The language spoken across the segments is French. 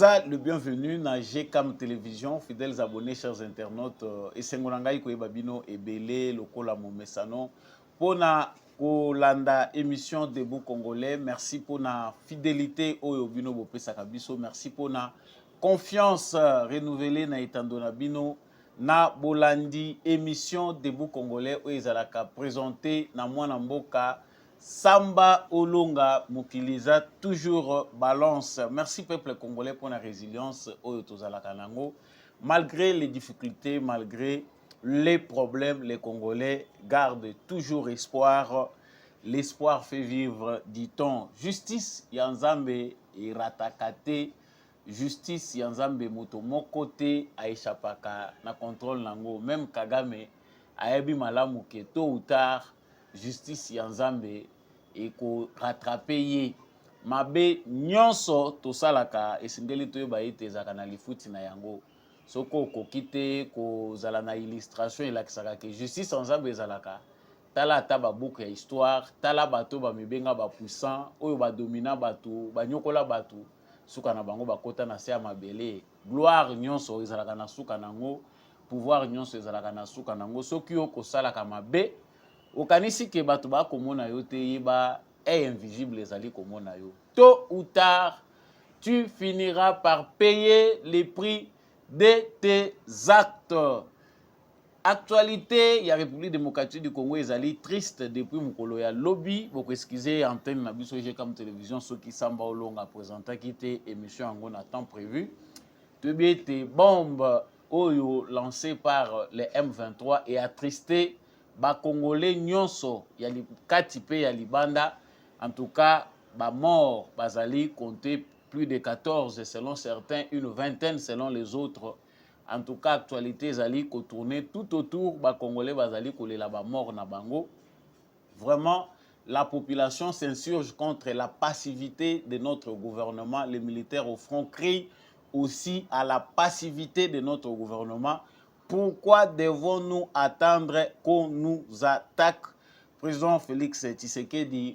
Boza, le bienvenu na GCAM Télévision, fidèles abonnés, chers internautes. Et Sengolangai Babino et Belé, Lokola Momesano. Pour la émission Debout Congolais, merci pour la fidélité au Yobino Bopé Sakabiso, merci pour la confiance renouvelée na Itandona Bino. Na Bolandi, émission Debout Congolais, où ils ont présenté na Mboka. Samba Olonga Mukiliza, toujours balance. Merci peuple congolais pour la résilience au Tozalakanango. Malgré les difficultés, malgré les problèmes, les Congolais gardent toujours espoir. L'espoir fait vivre, dit-on. Justice, Yanzambe Iratakate. Justice, Yanzambe Motomokote, Aishapaka, na contrôle nango. Même Kagame, Ayebi Malamuke, tôt ou tard, justice Yanzambe et ko rattraper ye mabe nyonso to salaka esengeli to ba ite zaka na lifuti na yango soko ko kite ko zala na illustration elakisaka ke justice Yanzambe ezalaka tala taba buku ya histoire tala bato ba mibenga ba puissant oyo ba domina bato ba nyokola bato suka na bango bakota na se ya mabele gloire nyonso ezalaka na suka nango pouvoir nyonso ezalaka na suka nango soki yo ko salaka mabe okanisi ke bato ba komona yo te yeba est invisible ezali komona yo. Tôt ou tard, tu finiras par payer les prix de tes actes. Actualité, il y a République démocratique du Congo ezali triste depuis mukolo ya lobby. Beaucoup excusez antenne na biso GCAM Télévision ceux qui Samba Olonga présenta qui était émission en à temps prévu. Tu bien tes bombes oyo lancées par les M23 et attristé ba Congolais nyonso ya kati pe ya libanda. En tout cas, ba mort bazali compté plus de 14 selon certains, une vingtaine selon les autres. En tout cas, actualité zali ko tourner tout autour ba Congolais bazali kolela ba mort na bango. Vraiment, la population s'insurge contre la passivité de notre gouvernement. Les militaires au front crient aussi à la passivité de notre gouvernement. Pourquoi devons-nous attendre qu'on nous attaque? Président Félix Tshisekedi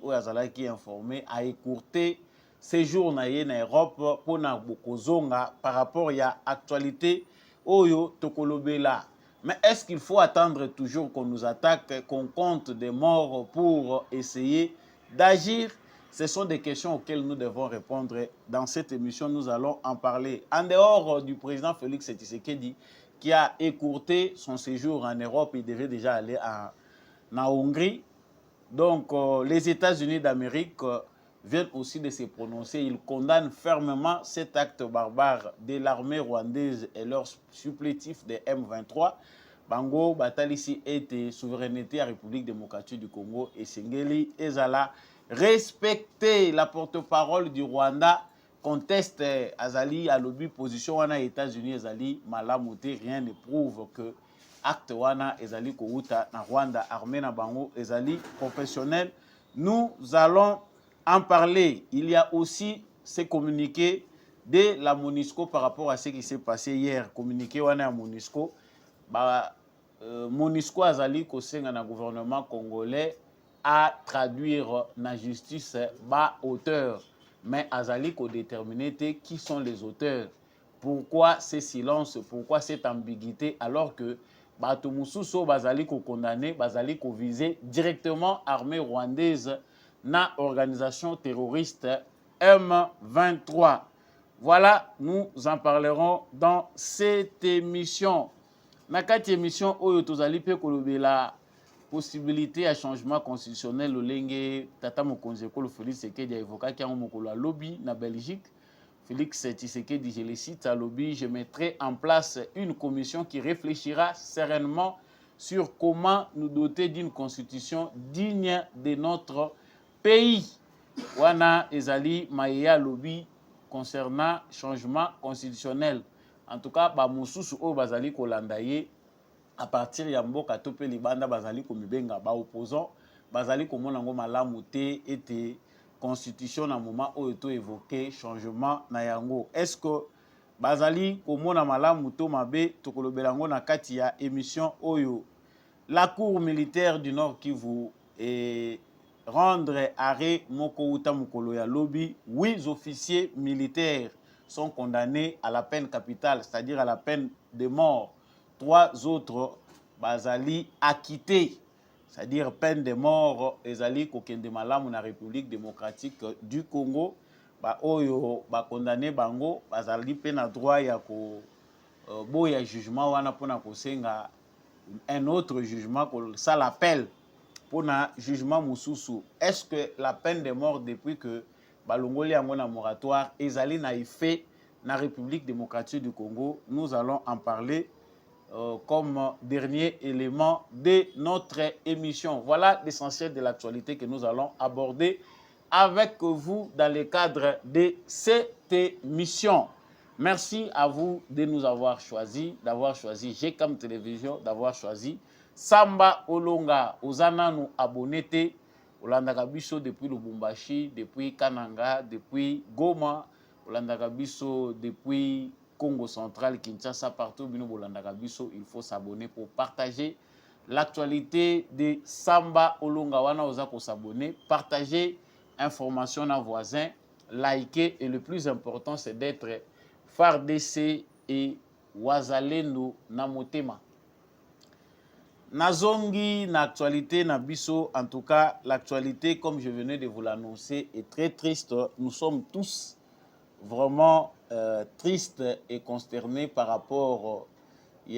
qui est informé a écourté séjour na Europe pour na bokozonga par rapport à l'actualité oyo tokolobela. Mais est-ce qu'il faut attendre toujours qu'on nous attaque, qu'on compte des morts pour essayer d'agir? Ce sont des questions auxquelles nous devons répondre. Dans cette émission, nous allons en parler. En dehors du président Félix Tshisekedi, qui a écourté son séjour en Europe, il devait déjà aller en Hongrie. Donc, les États-Unis d'Amérique viennent aussi de se prononcer. Ils condamnent fermement cet acte barbare de l'armée rwandaise et leurs supplétifs des M23. Bango, Batalisi était souveraineté à la République démocratique du Congo et Sengeli Ezala. Respecter la porte-parole du Rwanda conteste Azali à lobby position wana États-Unis Azali Malamouté. Rien ne prouve que acte wana Ezali Kouta na Rwanda armée na bango Ezali professionnel. Nous allons en parler. Il y a aussi ces communiqués de la MONUSCO par rapport à ce qui s'est passé hier. Communiqué wana à MONUSCO. MONUSCO Azali Kosenga na gouvernement congolais à traduire la justice bas auteur. Mais Azali ko déterminer qui sont les auteurs. Pourquoi ces silences, pourquoi cette ambiguïté alors que Bato Mususo Bazali ko condamné, Bazali ko visé directement armée rwandaise na organisation terroriste M23. Voilà, nous en parlerons dans cette émission. Dans cette émission, oyo tozali pe kolobela possibilité à changement constitutionnel lolenge tata mokonzi ekolo Félix Tshisekedi a évoqué qui a mokolo lobby na Belgique. Félix Tshisekedi, je le cite à lobby, je mettrai en place une commission qui réfléchira sereinement sur comment nous doter d'une constitution digne de notre pays. Wana ezali maïa lobby concernant changement constitutionnel. En tout cas, ba mususu o bazali kolandaye à partir ya mboka tope libanda bazali komibenga ba opposant bazali komona ngo malamu te ete constitution na moment oyo to évoqué changement na yango. Est-ce que bazali komona malamu to mabe tokolobela ngo na kati ya émission oyo la cour militaire du Nord Kivu et rendre arrêt moko uta mukolo ya lobby 8 officiers militaires sont condamnés à la peine capitale, c'est-à-dire à la peine de mort. 3 autres bazali acquittés, c'est-à-dire peine de mort ezali kokende malamu na République démocratique du Congo. Ba oyo ba condamné bango bazali pe na droit ya ko boya jugement wana pona kosenga un autre jugement que ça l'appelle pour un jugement moussousou. Est-ce que la peine de mort depuis que balongoli yango na moratoire ezali na effet na République démocratique du Congo? Nous allons en parler comme dernier élément de notre émission. Voilà l'essentiel de l'actualité que nous allons aborder avec vous dans le cadre de cette émission. Merci à vous de nous avoir choisi, d'avoir choisi GCAM Télévision, d'avoir choisi Samba Olonga. Ozana nous abonnés, Olanda Kabiso depuis Lubumbashi, depuis Kananga, depuis Goma, Olanda Kabiso depuis Congo central, Kinshasa, partout, il faut s'abonner pour partager l'actualité de Samba Olonga. Wana ozako s'abonner, partager information à voisins, liker et le plus important c'est d'être FARDC et Wazalendo na motema. Nazongi na actualité na biso, en tout cas l'actualité comme je venais de vous l'annoncer est très triste. Nous sommes tous vraiment triste et consterné par rapport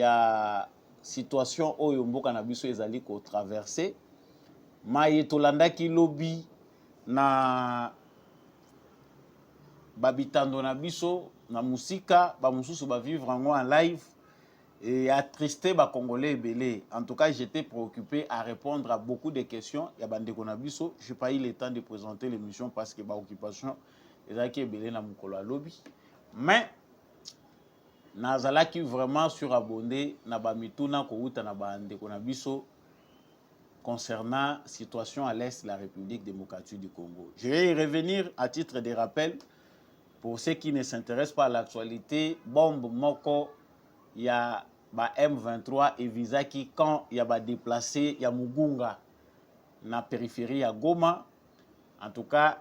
à situation où Yombo Kanabiso ezali ko traverser. Maye tolanda ki lobby na babitando na biso na musika ba mususu ba vivre en live et attristé ba congolais ebele. En tout cas, j'étais préoccupé à répondre à beaucoup de questions. Ya bande konabiso, je n'ai pas eu le temps de présenter l'émission parce que ba occupation ezaki ebele na mukolo lobby. Mais nazalaki vraiment surabondé na ba mituna ko uta na bande konabiso concernant la situation à l'est de la République démocratique du Congo. Je vais y revenir à titre de rappel pour ceux qui ne s'intéressent pas à l'actualité. Bombe moko, il y a M23 et Visaki quand il y a déplacé, il y a Mugunga na périphérie à Goma. En tout cas,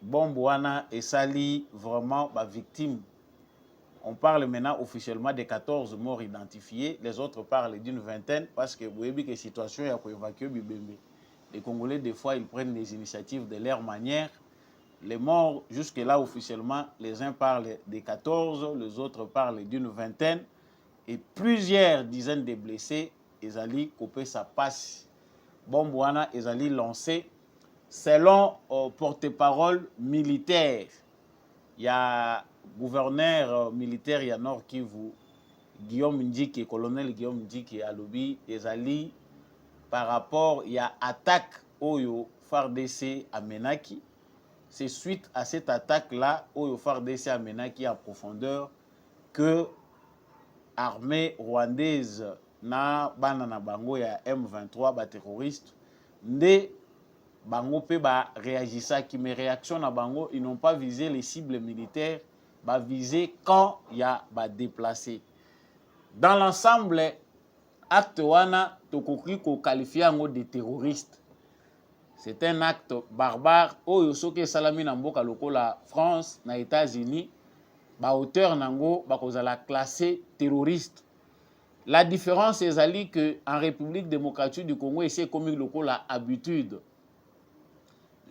bombe wana et sali vraiment victime. On parle maintenant officiellement de 14 morts identifiés. Les autres parlent d'une vingtaine parce que vous voyez que la situation est pour évacuer Bibembe. Les Congolais, des fois, ils prennent des initiatives de leur manière. Les morts, jusque-là, officiellement, les uns parlent de 14, les autres parlent d'une vingtaine. Et plusieurs dizaines de blessés. Ils allaient couper sa passe. Bombouana, ils allaient lancer. Selon porte-parole militaire, il y a gouverneur militaire, il y a Nord Kivu, Guillaume Ndiki, colonel Guillaume Ndiki à Lobi, Ezali, par rapport, il y a attaque Oyo FARDC à Menaki. C'est suite à cette attaque-là, Oyo FARDC à Menaki en profondeur, que l'armée rwandaise na banana bango ya M23, ba terroriste, ne bango pe ba réagissa qui mes réactions na bango, ils n'ont pas visé les cibles militaires, ba visé quand il y a ba déplacé. Dans l'ensemble, acte wana tokoki ko qualifier yango de terroriste. C'est un acte barbare. Oyo soki salami na mboka lokola France na États-Unis, ba auteur nango ba kozala classé terroriste. La différence est que en République démocratique du Congo, c'est comme lokola habitude.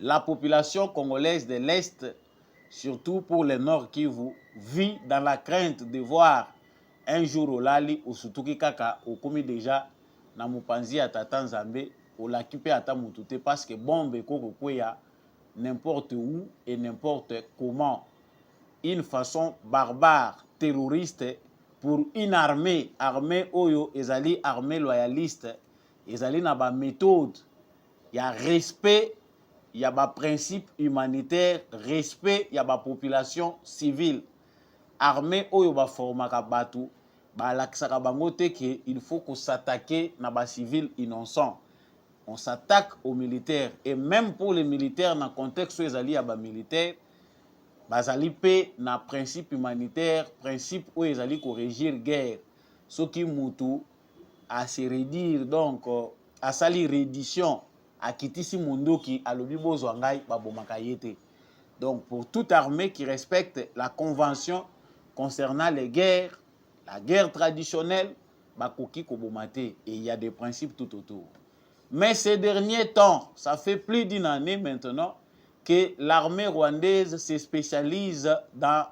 La population congolaise de l'Est, surtout pour le Nord Kivu, vit dans la crainte de voir un jour au Lali, au Sutuki Kaka, au commis déjà, na Mupanzi à Tatanzambe, au Lakipe à Tamutute, parce que bombe koko kwea n'importe où et n'importe comment. Une façon barbare, terroriste, pour une armée Oyo, ezali armée loyaliste, ezali na ba méthode, il y a respect. Il y a un principe humanitaire, respect, il y a une population civile. Armée, oyo ba formaka batu, ba laksaka bangote que il faut qu'on s'attaque na ba civil innocent. On s'attaque aux militaires et même pour les militaires dans le contexte où ils allaient à ba militaire, bazali pe na principe humanitaire, principe où ils allaient corriger guerre. Ce qui mutu à se redire donc à sali reddition. À Kitisi Mundoki, à l'Obibo Zwangai, Babomaka Yete. Donc, pour toute armée qui respecte la convention concernant les guerres, la guerre traditionnelle, bakoki kobomate, et il y a des principes tout autour. Mais ces derniers temps, ça fait plus d'une année maintenant, que l'armée rwandaise se spécialise dans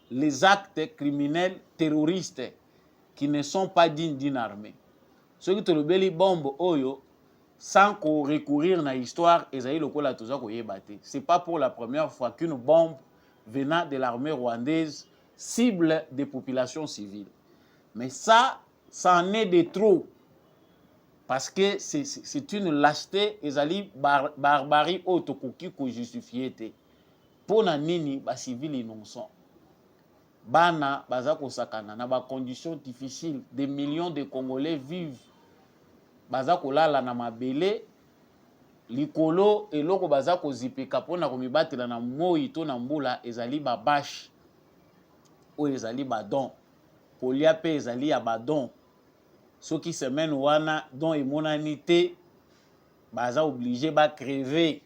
les actes criminels terroristes qui ne sont pas dignes d'une armée. Ceux qui te le beli bombe oyo, sans recourir à l'histoire, ce n'est pas pour la première fois qu'une bombe venant de l'armée rwandaise cible des populations civiles. Mais ça en est de trop. Parce que c'est une lâcheté, et barbarie autokoki ko justifié. Pour na nini, ba civils innocents. Bana, baza ko sakana, na ba conditions difficiles, des millions de Congolais vivent. Baza ko lala na mabele, likolo, eloko baza ko zipeka pona ko mibatela na moi to na mbula, ezali ba bâche, ou ezali ba don. Kolia pe ezali ya ba don. Ceux qui se mènent wana dont immonanité, baza obligés de crever.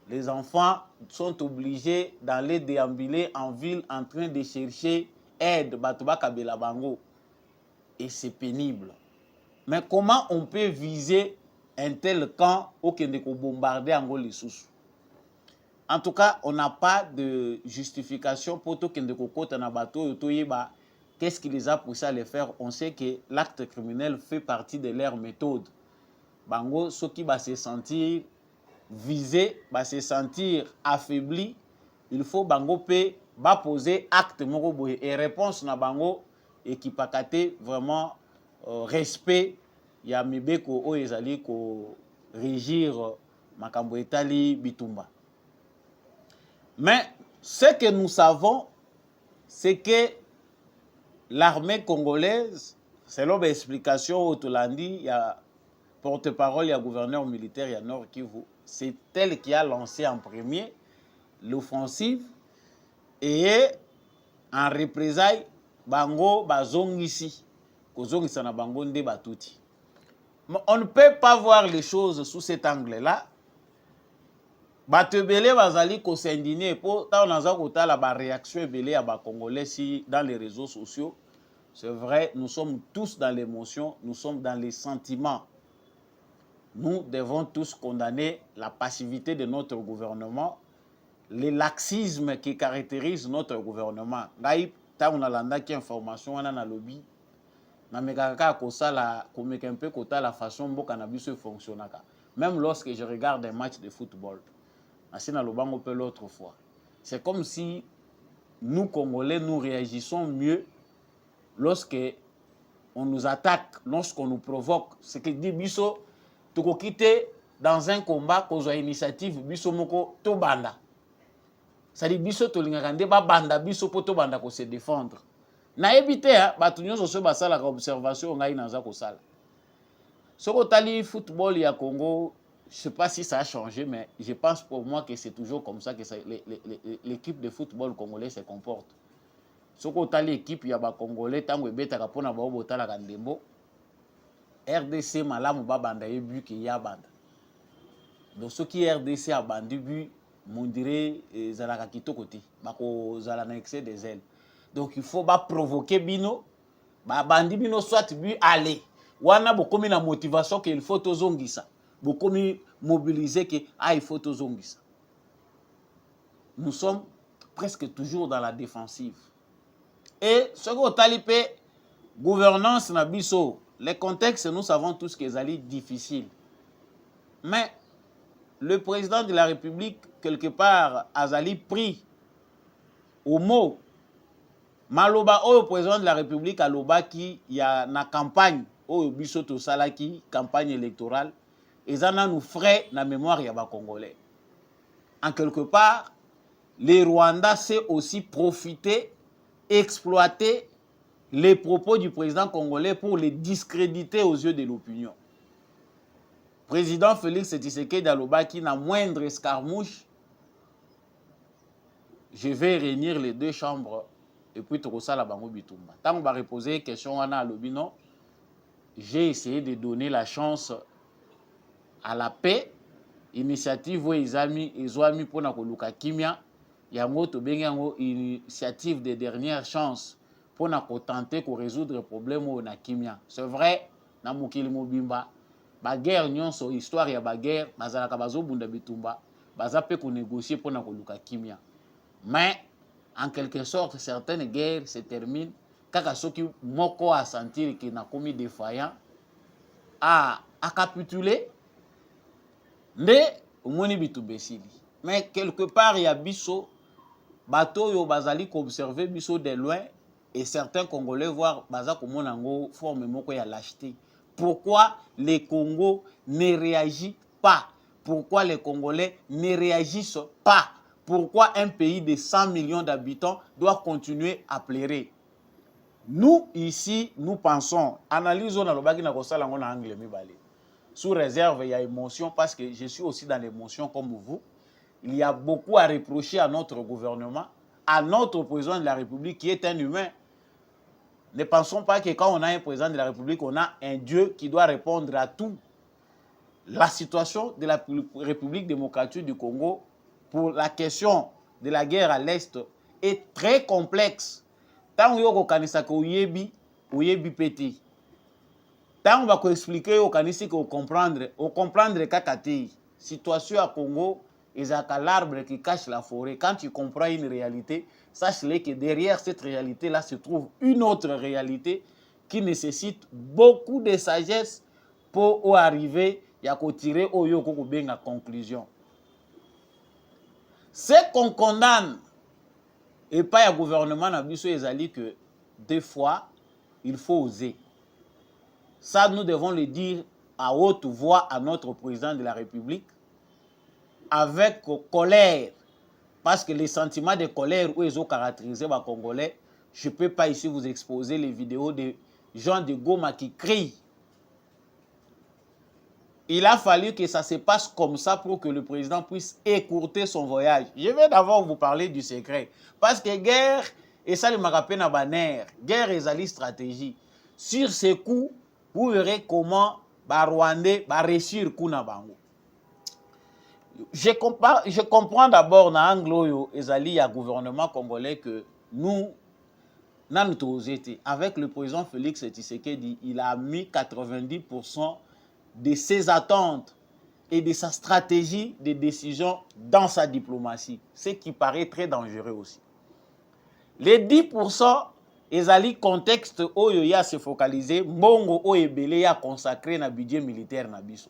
Les enfants sont obligés d'aller déambuler en ville en train de chercher aide, batuba kabela bango. Et c'est pénible. Mais comment on peut viser un tel camp au Kendeko bombarder Angola sous? En tout cas, on n'a pas de justification pour tout Kendeko kota na bateau yotoyeba. Qu'est-ce qui les a poussés à le faire? On sait que l'acte criminel fait partie de leur méthode. Bango, ceux qui vont se sentir visés, vont se sentir affaiblis, il faut bango pe va poser acte moko et réponse na bango et qui pakate vraiment respect ya mibeko o ezali ko régir makambo etali bitumba. Mais ce que nous savons, c'est que l'armée congolaise, selon l'explication au Tolandi, il y a porte-parole, il y a gouverneur militaire, il y a Nord Kivu, c'est elle qui a lancé en premier l'offensive et en représailles, bango bazongisi, kozongisa na bango nde batuti. On ne peut pas voir les choses sous cet angle-là. Batebele bazali ko s'indigner pour ta onaza kota la réaction belé à ba congolais si dans les réseaux sociaux. C'est vrai, nous sommes tous dans l'émotion, nous sommes dans les sentiments. Nous devons tous condamner la passivité de notre gouvernement, les laxismes qui caractérisent notre gouvernement. Gaïp, ta onalanda qui information on a na lobby. Na mekaka ko sala ko meka un peu kota la façon mboka na biso fonctionnaka. Même lorsque je regarde un match de football. L'autre fois. C'est comme si nous, Congolais, nous réagissons mieux lorsque on nous attaque, lorsqu'on nous provoque. C'est que dit biso, tu peux quitter dans un combat qu'on a initiative, biso moko to banda. Ça dit biso to lingakande ba banda biso po to banda ko se défendre. Na éviter ba tunyo so ba sala ka observation ngai na za ko sala. Soko tali football ya Congo. Je ne sais pas si ça a changé, mais je pense pour moi que c'est toujours comme ça que l'équipe de football congolais se comporte. Ce qu'on a l'équipe, il y a des Congolais, tant que bêta kapona ba obota la kandembo. RDC malamu ba banda e but qui y a banda. Donc ce qui RDC a bandu but, mon dirait zalaka kitoko te, bako zala na excès des ailes. Donc il faut ba provoquer bino, ba bandi bino soit but aller. Wana bokomi na motivation qu'il faut tozongisa. Beaucoup mobilisés que il faut tous zongis. Nous sommes presque toujours dans la défensive. Et ce que talipé gouvernance na biso, les contextes nous savons tous qu'ils allaient difficiles. Mais le président de la République quelque part azali pris au mot. Maloba au président de la République aloba qui y a na campagne au biso to salaki campagne électorale. Et ça nous ferait la mémoire ya ba Congolais. En quelque part, les Rwandais sait aussi profiter, exploiter les propos du président congolais pour les discréditer aux yeux de l'opinion. Président Félix Tshisekedi aloba qui n'a moindre escarmouche, je vais réunir les deux chambres et puis Tokosa la bango bitumba. Tant on va reposer question wana alobi non, j'ai essayé de donner la chance à la paix, initiative où ils ont mis pour na koluka kimia, yango tobengi yango initiative de dernière chance pour na tenter de résoudre le problème au na kimia. C'est vrai na mokili mobimba ba guerre nyonso histoire ya ba guerre bazalaka bazobunda bitumba baza pe ko négocier pour na koluka kimia. Mais en quelque sorte certaines guerres se terminent kaka soki moko a sentir que na komi défaillant a capituler nde omoni bitumba esili. Mais quelque part il y a biso bato yo bazali ko observer biso de loin et certains Congolais voir baza komona ngo forme moko ya lâcheté. Pourquoi les Congos ne réagissent pas? Pourquoi les Congolais ne réagissent pas? Pourquoi un pays de 100 millions d'habitants doit continuer à pleurer? Nous ici, nous pensons, analysons dans le bagi na kosala ngo na angle mibale. Sous réserve il y a émotion parce que je suis aussi dans l'émotion comme vous. Il y a beaucoup à reprocher à notre gouvernement, à notre président de la République qui est un humain. Ne pensons pas que quand on a un président de la République, on a un Dieu qui doit répondre à tout. La situation de la République démocratique du Congo pour la question de la guerre à l'Est est très complexe. Tant que vous avez oyebi pété. Tant que vous expliquer au kanisi que comprendre kakati. Situation à Congo, ils ont l'arbre qui cache la forêt. Quand tu comprends une réalité, sache-le que derrière cette réalité-là se trouve une autre réalité qui nécessite beaucoup de sagesse pour arriver à tirer au yoko benga conclusion. Ce qu'on condamne et pas le gouvernement n'a biso ezali que des fois il faut oser. Ça nous devons le dire à haute voix à notre président de la République avec colère. Parce que les sentiments de colère où ils ont caractérisé les Congolais, je ne peux pas ici vous exposer les vidéos de gens de Goma qui crient. Il a fallu que ça se passe comme ça pour que le président puisse écourter son voyage. Je vais d'abord vous parler du secret. Parce que guerre, et ça le marapé na banner, guerre et ali stratégie. Sur ces coups, vous verrez comment les Rwandais va réussir coup na bango. Je comprends d'abord dans l'angle ezali ya gouvernement congolais que nous avec le président Félix Tshisekedi, il a mis 90% de ses attentes et de sa stratégie de décision dans sa diplomatie, ce qui paraît très dangereux aussi. Les 10% ezali contexte oyo ya se focaliser mbongo oyo ebele ya consacré na budget militaire na biso.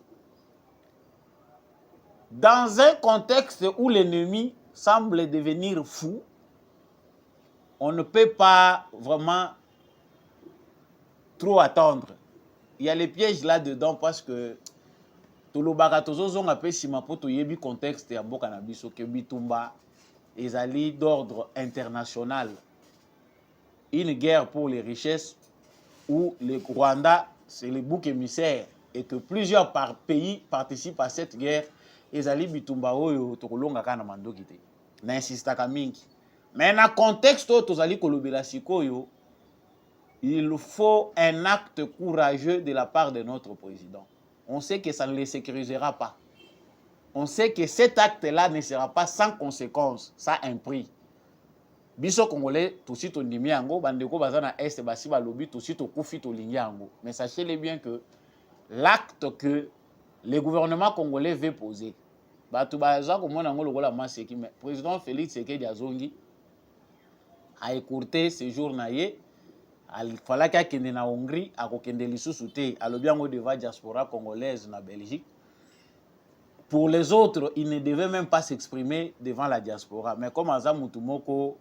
Dans un contexte où l'ennemi semble devenir fou, on ne peut pas vraiment trop attendre. Il y a les pièges là-dedans parce que tout le bagatozo on appelle simapoto yebi contexte ya mboka na biso ke bitumba ezali d'ordre international. Une guerre pour les richesses où le Rwanda c'est le bouc émissaire et que plusieurs pays participent à cette guerre. Ezali bitumba oyo tokolonga kana mandoki te. Na insistaka mingi. Mais dans le contexte où tozali kolobela sikoyo, il faut un acte courageux de la part de notre président. On sait que ça ne le sécurisera pas. On sait que cet acte-là ne sera pas sans conséquence. Ça a un prix. Biso Congolais, tout suite on dit yango, bandeko bazana est basi balobi, tout suite on kufi to yango. Mais sachez-le bien que l'acte que le gouvernement congolais veut poser, batu baza komona ngo lokola maseki, mais président Félix Tshisekedi azongi a écourté ce jour na ye. Il fallait qu'il y ait en Hongrie, qu'il y ait devant la diaspora congolaise en Belgique. Pour les autres, il ne devait même pas s'exprimer devant la diaspora. Mais comme Aza Moutoumoko,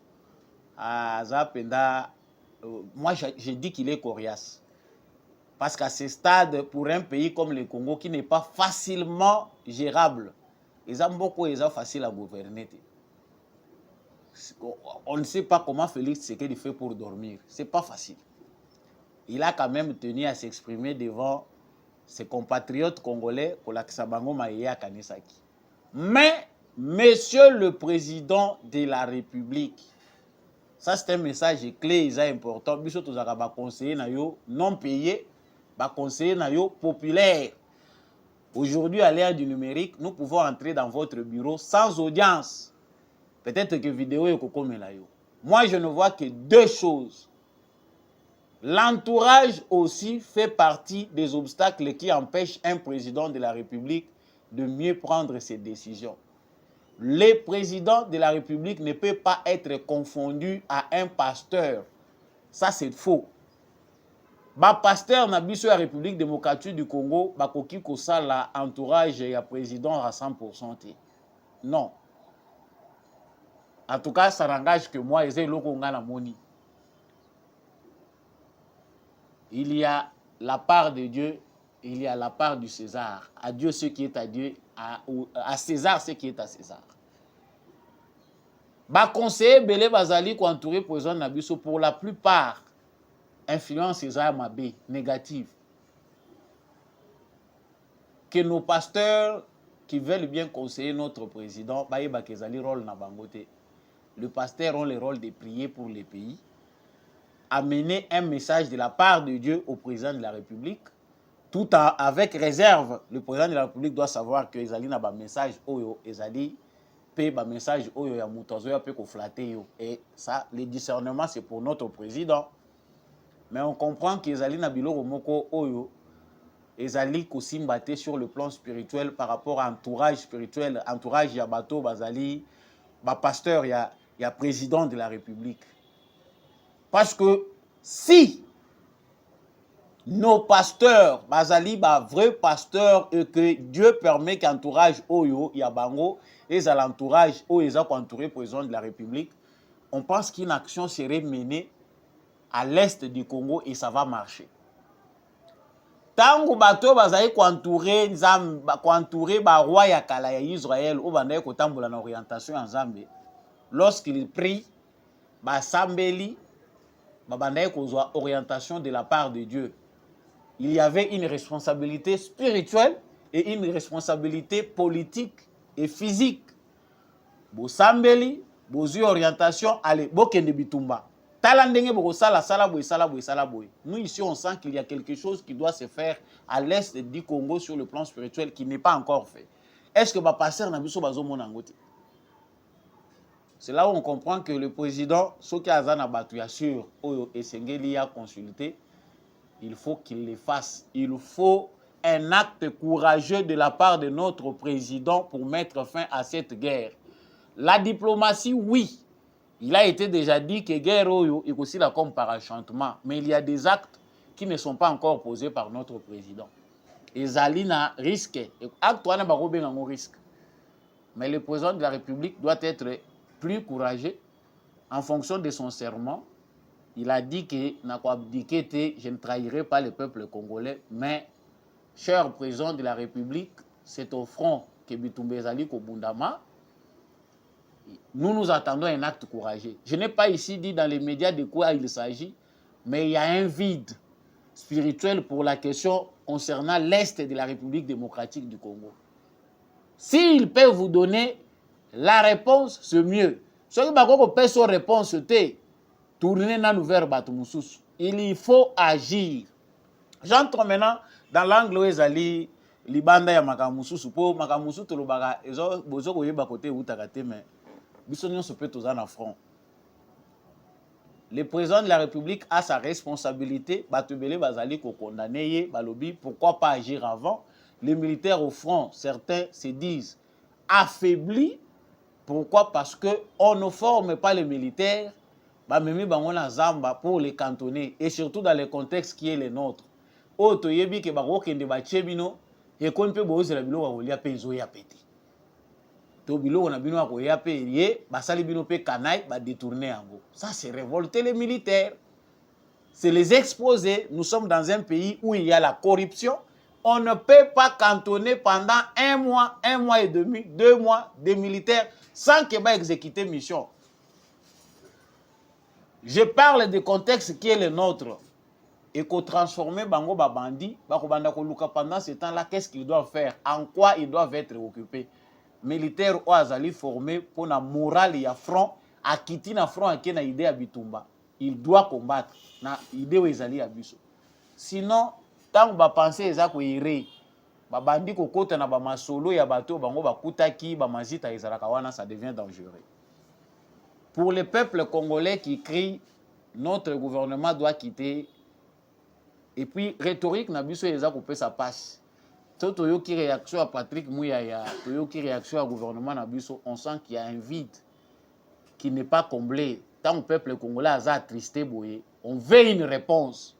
moi je dis qu'il est coriace. Parce qu'à ce stade, pour un pays comme le Congo qui n'est pas facilement gérable, ils ont beaucoup facile à gouverner. On ne sait pas comment Félix Tshisekedi fait pour dormir. Ce n'est pas facile. Il a quand même tenu à s'exprimer devant ses compatriotes congolais pour la Kisabango Maïa Kanisaki. Mais, monsieur le président de la République, ça c'est un message clé et important. Biso tozaka ba conseiller na yo non payé, ba conseiller na yo populaire. Aujourd'hui, à l'ère du numérique, nous pouvons entrer dans votre bureau sans audience. Peut-être que vidéo est kokomela yo. Moi, je ne vois que deux choses. L'entourage aussi fait partie des obstacles qui empêchent un président de la République de mieux prendre ses décisions. Le président de la République ne peut pas être confondu à un pasteur. Ça, c'est faux. Ba pasteur na biso ya République démocratique du Congo, ba koki kosala entourage ya président à 100% te. Non. En tout cas, ça n'engage que moi, et c'est loko ngana moni. Il y a la part de Dieu, il y a la part du César. À Dieu ce qui est à Dieu, à César ce qui est à César. Ba conseiller belé bazali ko entourer président na biso pour la plupart influence César Mabé négative. Que nos pasteurs qui veulent bien conseiller notre président, ba yeba kezali rôle na bangote. Le pasteur ont le rôle de prier pour les pays, amener un message de la part de Dieu au président de la République, tout avec réserve. Le président de la République doit savoir que ezali na ba message oyo ezali pe ba message oyo ya mutazo ya pe ko flatter yo. Et ça, le discernement c'est pour notre président. Mais on comprend que ezali na biloko moko oyo ezali ko simbate sur le plan spirituel par rapport à entourage spirituel, entourage ya bato bazali ba pasteur ya président de la République. Parce que si nos pasteurs, bazali ba vrai pasteur et que Dieu permet qu'entourage oyo ya bango et à l'entourage oyo eza ko entourer président de la République, on pense qu'une action serait menée à l'est du Congo et ça va marcher. Tango bato bazali ko entourer Nzambe, ko entourer ba roi ya kala ya Israël ou bandaye ko tambola na orientation ya Nzambe. Lorsqu'il prie, ba sambeli babandaye kozwa orientation de la part de Dieu. Il y avait une responsabilité spirituelle et une responsabilité politique et physique. Bo sambeli, bozui orientation, allez, bokende bitumba. Talandenge boko sala sala boy sala boy sala boy. Nous ici on sent qu'il y a quelque chose qui doit se faire à l'est du Congo sur le plan spirituel qui n'est pas encore fait. Est-ce que ba passer na biso bazo mona ngote? C'est là où on comprend que le président, ce qui a zana batu ya sur Oyo Esengeli a consulté, il faut qu'il le fasse. Il faut un acte courageux de la part de notre président pour mettre fin à cette guerre. La diplomatie, oui. Il a été déjà dit que guerre Oyo est aussi là comme par enchantement. Mais il y a des actes qui ne sont pas encore posés par notre président. Et Zalina risque. Acte wana ba robé un risque. Mais le président de la République doit être plus courageux en fonction de son serment. Il a dit que je ne trahirai pas le peuple congolais, mais cher président de la République, c'est au front que Bitumba Ezali Kobundama. Nous attendons un acte courageux. Je n'ai pas ici dit dans les médias de quoi il s'agit, mais il y a un vide spirituel pour la question concernant l'Est de la République démocratique du Congo. S'il peut vous donner la réponse, c'est mieux. Ce qui peut son réponse, c'est tourner vers Batumoussous. Il faut agir. J'entre maintenant dans l'angle où ezali libanda ya makamususu po makamususu tolobaka ezo bozo koyeba côté utakate mais biso nyonso pe toza na front. Le président de la République a sa responsabilité. Batubele bazali ko condamner ye balobi pourquoi pas agir avant. Les militaires au front, certains se disent affaiblis. Pourquoi? Parce qu'on ne forme pas les militaires pour les cantonner. Et surtout dans le contexte qui est le nôtre. Oto yebi ke bakokende bachebino et qu'on peut bozela biloko kolia pe ezoya pété. To biloko na bino akoya pe ye basali bino pe kanai ba détourner yango. Ça c'est révolter les militaires. C'est les exposer. Nous sommes dans un pays où il y a la corruption. On ne peut pas cantonner pendant un mois et demi, 2 mois des militaires sans qu'ils aient exécuté mission. Je parle du contexte qui est le nôtre. Et qu'on transforme Bango Babandi, pendant ce temps-là, qu'est-ce qu'ils doivent faire? En quoi ils doivent être occupés? Militaires ou azali formés pour la morale et front, à quitter na front à na idée à Bitumba. Il doit combattre na idée où ezali abiso. Sinon, tant ba penser eza ko ire, ba bandi ko kota na ba masolo ya bato bango ba kutaki ba mazita ezalaka wana, ça devient dangereux. pour le peuple congolais qui crie notre gouvernement doit quitter. Et puis rhétorique na biso eza couper sa passe. Toyo qui réaction à Patrick Mouyaya, Toyo qui réaction au gouvernement na biso, on sent qu'il y a un vide qui n'est pas comblé. Tant le peuple congolais a attristé boye, on veut une réponse.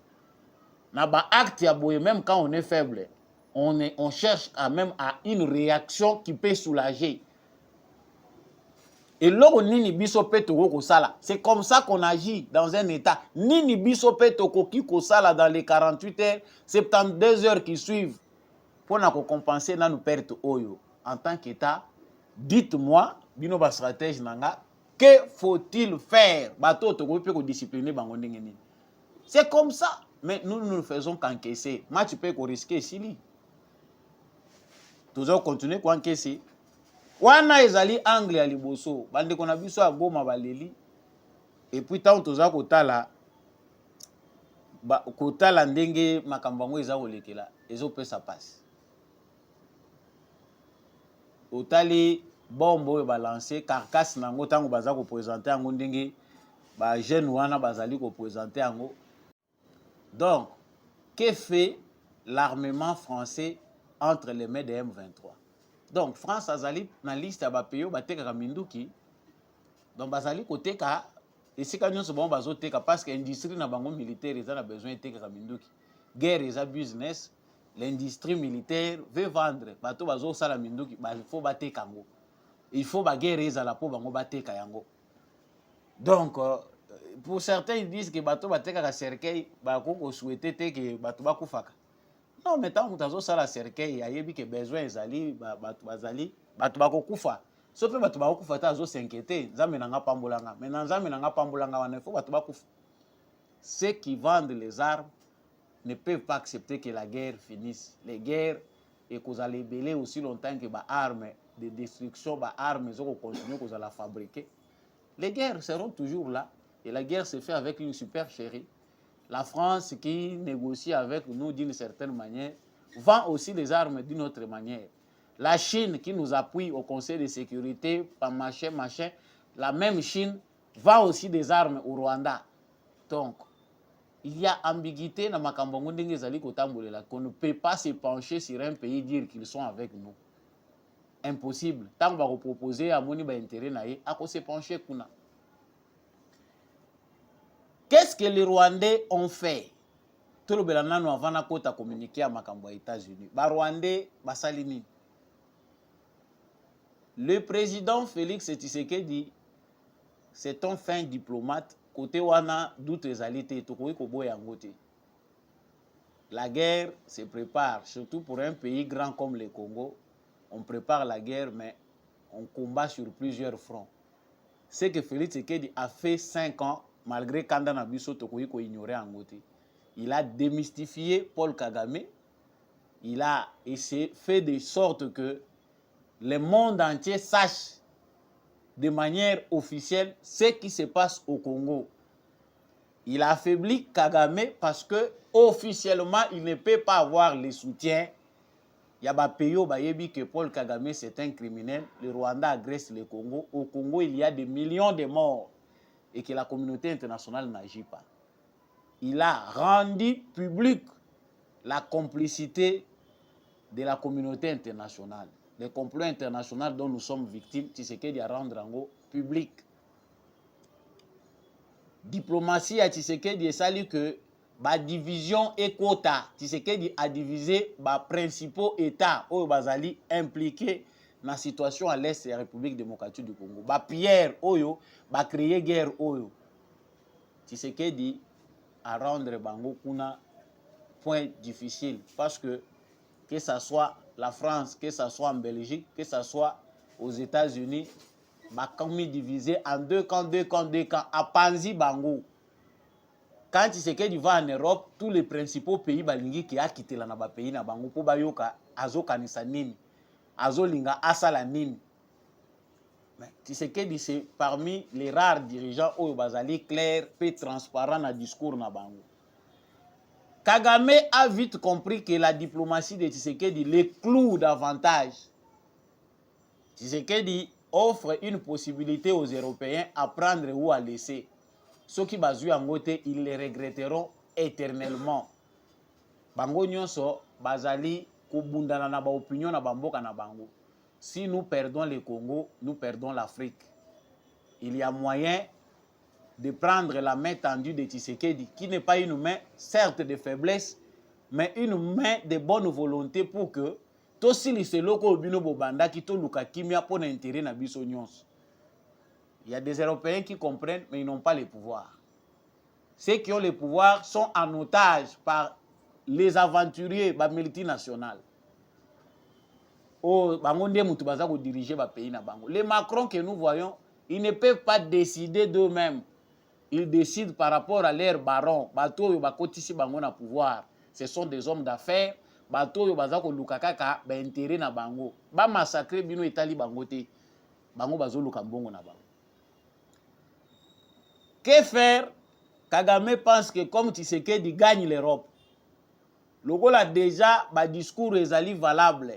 Na ba acte ya boye même quand on est faible, on cherche même à une réaction qui peut soulager. Et lors nini biso pe toko ko sala, c'est comme ça qu'on agit dans un état. Nini biso pe toko ki ko sala dans les 48 heures, 72 heures qui suivent pour nous compenser na nous perte oyo en tant qu'état. Dites-moi, bino ba stratège nanga, que faut-il faire? Bato toko pe ko discipliner bango ndenge nini. C'est comme ça, mais nous ne faisons qu'encaisser. Match peut ko risquer ici. Toujours continuer ko encaisser. Wana ezali angle ya liboso bande kona biso ya goma baleli et puis tant toza kotala kotala ndenge makambo ngo eza kolekela ezopesa passe otali bombo oyo balancer carcasse nango tango baza ko présenter yango ndenge ba jeune wana bazali ko présenter yango. Donc que fait l'armement français entre les mains de M23? Donc France azali na liste ya bapeyo batekaka minduki, donc bazali koteka esika nyonso bango bazoteka parce que industrie na bango militaire eza na besoin etekaka minduki. Guerre eza business, l'industrie militaire veut vendre, bato bazosala minduki, il faut bateka yango, il faut ba guerre ezala po bango bateka yango. Donc pour certains ils disent que bato batekaka cercueil bakoko souhaiter te que bato bakufaka. Non, mais tant que tu as ça cercueil, il y a que besoin ezali batu bakokufa. Sauf que batu bakokufa ta zo s'inquiéter, nzambe nanga pambolanga. Mais nzambe nanga pambolanga wana faut batu bakufa. Ceux qui vendent les armes ne peuvent pas accepter que la guerre finisse. Les guerres et qu'on allait belé aussi longtemps que ba armes de destruction, ba armes zo continuer qu'on la fabriquer. Les guerres seront toujours là et la guerre se fait avec une supercherie. La France qui négocie avec nous d'une certaine manière vend aussi les armes d'une autre manière. La Chine qui nous appuie au Conseil de sécurité, par machin, la même Chine vend aussi des armes au Rwanda. Donc, il y a ambiguïté dans ma kambongo ndenge ezali kotambolela qu'on ne peut pas se pencher sur un pays dire qu'ils sont avec nous. Impossible. Tant qu'on va proposer à moni ba intérêt na ye, ako se pencher kuna. Qu'est-ce que les Rwandais ont fait? Tout le Bélanano avant na kota communiqué à makambo aux États-Unis. Ba Rwandais basalini. Le président Félix Tshisekedi, c'est un fin diplomate. Côté wana doute ezalité tokoki koboya ngote. La guerre se prépare, surtout pour un pays grand comme le Congo. On prépare la guerre, mais on combat sur plusieurs fronts. C'est que Félix Tshisekedi a fait 5 ans. Malgré Kanda Nabiso Tokoyi ko ignoré en côté. Il a démystifié Paul Kagame. Il a fait de sorte que le monde entier sache de manière officielle ce qui se passe au Congo. Il a affaibli Kagame parce que officiellement il ne peut pas avoir le soutien. Yabapeyo Bayebi que Paul Kagame c'est un criminel. Le Rwanda agresse le Congo. Au Congo il y a des millions de morts. Et que la communauté internationale n'agit pas. Il a rendu public la complicité de la communauté internationale. Le complot international dont nous sommes victimes, Tshisekedi a rendu rango public. Diplomatie à Tshisekedi est salut que la division et quota. Tshisekedi a divisé les principaux États où bazali impliqués dans la situation à l'est de la République démocratique du Congo. Ba Pierre Oyo, ba créer guerre Oyo. Tshisekedi a rendre bango kuna point difficile parce que ça soit la France, que ça soit en Belgique, que ça soit aux États-Unis, ba commis divisé en deux camps, à Panzi bango. Quand Tshisekedi va en Europe, tous les principaux pays balingi qui a quitté la naba pays na bango po bayoka azo kanisa nini. Azolinga asala nini. Tshisekedi c'est parmi les rares dirigeants où bazali clair et transparent dans le discours na bango. Kagame a vite compris que la diplomatie de Tshisekedi les cloue davantage. Tshisekedi offre une possibilité aux Européens à prendre ou à laisser. Ceux qui bazouillent en côté, ils les regretteront éternellement. Bango nyonso bazali kubundana na ba opinion na bamboka na bango. Si nous perdons le Congo, nous perdons l'Afrique. Il y a moyen de prendre la main tendue de Tshisekedi, qui n'est pas une main, certes de faiblesse, mais une main de bonne volonté pour que tosi liseloko obino bobanda ki to luka kimia pour intérêt na biso nyonso. Il y a des Européens qui comprennent, mais ils n'ont pas le pouvoir. Ceux qui ont le pouvoir sont en otage par les aventuriers multinationales. Oh, bango ndie mutu baza ko diriger ba pays na bango. Les Macron que nous voyons, ils ne peuvent pas décider d'eux-mêmes. Ils décident par rapport à leurs barons. Bato yo bakotisi bango na pouvoir. Ce sont des hommes d'affaires. Bato yo baza ko luka kaka ba intérêt na bango. Ba massacrer bino etali bango te. Bango bazo luka mbongo na bango. Que faire? Kagame pense que comme Tshisekedi gagne l'Europe. Lokola déjà ba discours ezali valable.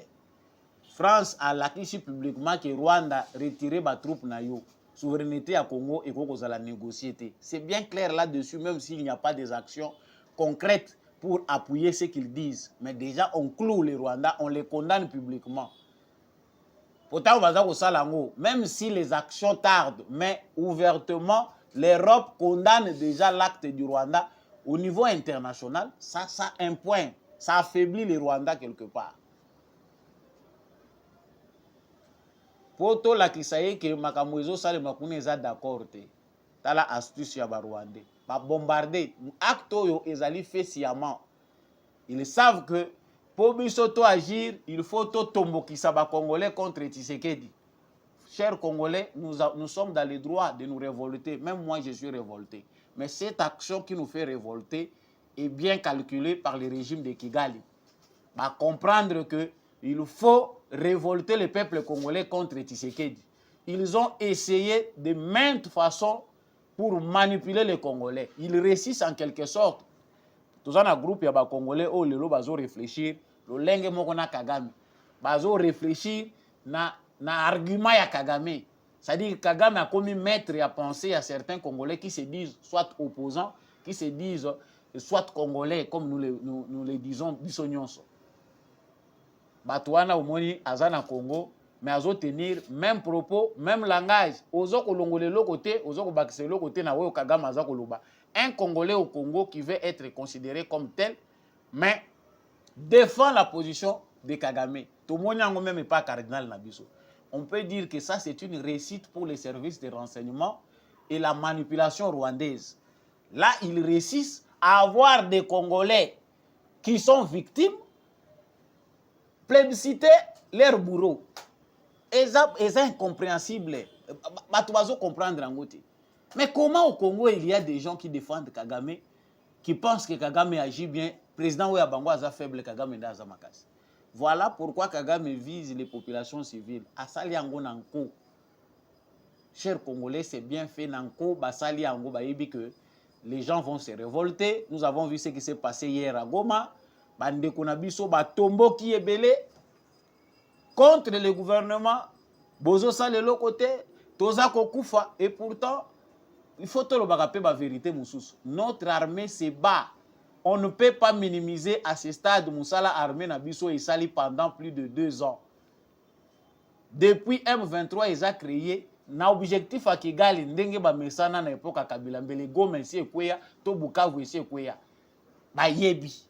France a l'acquis publiquement que Rwanda retirer ba troupes na yo. Souveraineté à Congo et Congo la négocier. C'est bien clair là-dessus, même s'il n'y a pas des actions concrètes pour appuyer ce qu'ils disent. Mais déjà, on cloue les Rwandais, on les condamne publiquement. Pourtant, même si les actions tardent, mais ouvertement, l'Europe condamne déjà l'acte du Rwanda au niveau international. Ça un point. Ça affaiblit les Rwandais quelque part. Poto la kisaye que makamwezo sale makune za d'accord te. Tala astuce ya Rwandais. Ba bombarder acte yo ezali fait sciemment. Ils savent que pour bisoto agir, il faut to tombokisa ba Congolais contre Tshisekedi. Chers Congolais, nous sommes dans le droit de nous révolter. Même moi, je suis révolté. Mais cette action qui nous fait révolter est bien calculée par le régime de Kigali. Bah, comprendre que il faut révolter le peuple congolais contre Tshisekedi. Ils ont essayé de maintes façons pour manipuler les Congolais. Ils réussissent en quelque sorte. Tous un groupe ya ba Congolais oh lelo bazo réfléchir, lo lenge moko na Kagame. Bazo réfléchir na argument ya Kagame. C'est-à-dire que Kagame a commis maître à penser à certains Congolais qui se disent soit opposants, qui se disent soit Congolais comme nous les disons bisonyonso. Batouana omoni azana Congo, mais azo tenir même propos, même langage. Ozo kolongole lo côté, ozo bakise lo côté na wo Kagame aza koloba. Un Congolais au Congo qui veut être considéré comme tel, mais défend la position de Kagame. Tout le monde même pas cardinal Nabiso. On peut dire que ça c'est une réussite pour les services de renseignement et la manipulation rwandaise. Là, ils réussissent à avoir des Congolais qui sont victimes plébisciter leur bourreau. C'est incompréhensible. Tu vas comprendre en côté. Mais comment au Congo il y a des gens qui défendent Kagame, qui pensent que Kagame agit bien, président Ouyabango a faible Kagame dans Makasi. Voilà pourquoi Kagame vise les populations civiles. Asali Ango Nanko. Chers Congolais, c'est bien fait Nanko, Basali Ango Bayebi que les gens vont se révolter. Nous avons vu ce qui s'est passé hier à Goma. Bande Konabiso, Batombo qui est belé contre le gouvernement. Bozo Sale le côté, Toza Kokufa. Et pourtant, il faut te le rappeler la vérité, Moussous. Notre armée se bat. On ne peut pas minimiser à ce stade Moussala armée Nabiso et Sali pendant plus de 2 ans. Depuis M23, ils ont créé un objectif à Kigali, ndenge ba mesana na époque à Kabila Mbele Goma ici Ekweya, to Bukavu ici Ekweya. Ba yebi.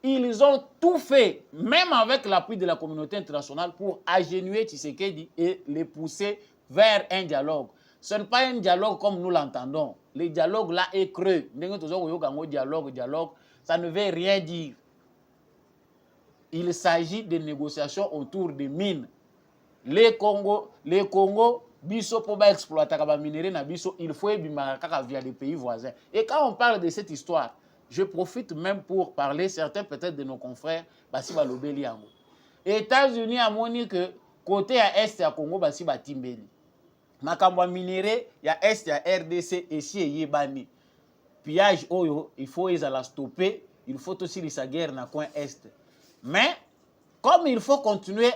Ils ont tout fait, même avec l'appui de la communauté internationale, pour agenouiller Tshisekedi et les pousser vers un dialogue. Ce n'est pas un dialogue comme nous l'entendons. Le dialogue là est creux. Dialogue, ça ne veut rien dire. Il s'agit de négociations autour des mines. Les Congo, biso pour exploiter la minerai na biso, il faut via les pays voisins. Et quand on parle de cette histoire, je profite même pour parler, certains peut-être de nos confrères, basi balobeli yango. États-Unis a moni que côté à est à Congo basi batimbeli. Makamba minéré, il y a est à RDC et si yebani. Pillage oyo, il faut les la stopper, il faut aussi les guerre na coin est. Mais comme il faut continuer,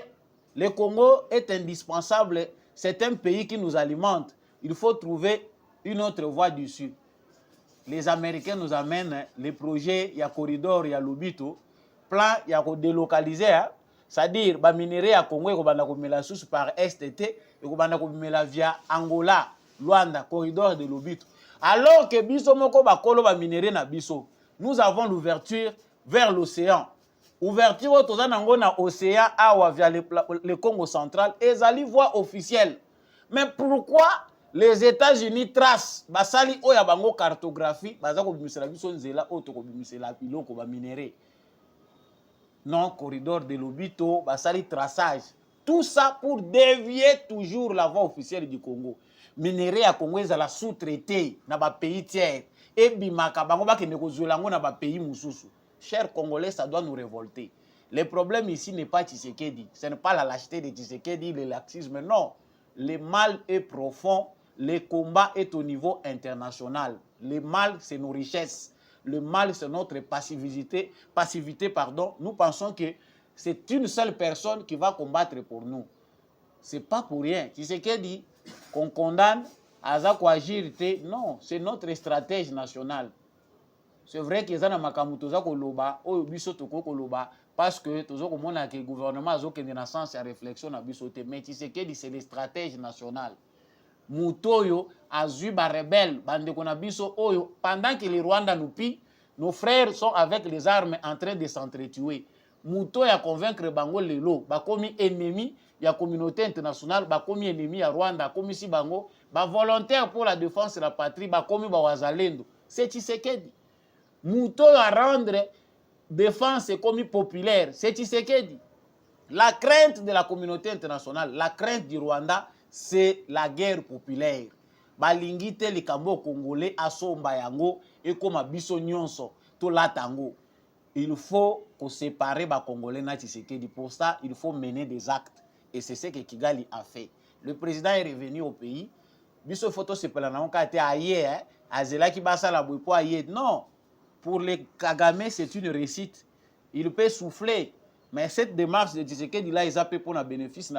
le Congo est indispensable c'est un pays qui nous alimente. Il faut trouver une autre voie dessus. Les Américains nous amènent les projets, il y a corridor, il y a Lobito, plan, il y a délocalisé, hein? C'est-à-dire, les minerais à Congo, ils vont la source par STT, ils vont la via Angola, Luanda, corridor de Lobito. Alors que biso moko ba kolo ba minerais na biso, nous avons l'ouverture vers l'océan. Ouverture au tozanango na océan awa via le Congo central, et zali voie officielle. Mais pourquoi les États-Unis tracent basali oya bango cartographie, bazako bimisela biso nzela o to ko bimisela biloko ba minerais. Non, corridor de Lobito, basali traçage. Tout ça pour dévier toujours la voie officielle du Congo. Minerais à Congo ezala sous-traité na ba pays tiers. Et bimaka bango ba kende ko zuelango na ba pays mususu. Chers Congolais, ça doit nous révolter. Le problème ici n'est pas Tshisekedi. Ce n'est pas la lâcheté de Tshisekedi, le laxisme. Non. Le mal est profond. Le combat est au niveau international. Le mal, c'est nos richesses. Le mal, c'est notre passivité. Nous pensons que c'est une seule personne qui va combattre pour nous. Ce n'est pas pour rien. Tshisekedi, qu'on condamne, Azako agir, non, c'est notre stratège national. C'est vrai que ça n'a pas koloba, o biso toko koloba, parce que tozo komona que le gouvernement a zokende na sens ya réflexion na biso te, mais Tshisekedi c'est le stratège national. Mutoyo azui ba rebelle, bande kona biso oyo, pendant que le Rwanda nous pille, nos frères sont avec les armes en train de s'entretuer. Mutoyo a convaincre bango lelo, ba komi ennemi ya communauté internationale, ba komi ennemi ya Rwanda, komi si bango, ba volontaire pour la défense de la patrie, ba komi ba wazalendo. C'est Tshisekedi. Mouto à rendre défense comme populaire, c'est Tshisekedi. La crainte de la communauté internationale, la crainte du Rwanda, c'est la guerre populaire. Balingite les Kambo congolais asomba yango et comme biso nyonso to latango. Il faut qu'on sépare les Congolais na Tshisekedi. Pour ça, il faut mener des actes. Et c'est ce que Kigali a fait. Le président est revenu au pays. Biso photo se pelana ka te aye hein, azela ki basa la boipo aye. Non. Pour les Kagame, c'est une réussite. Il peut souffler. Mais cette démarche de Tshisekedi là, ils appellent pour un bénéfice.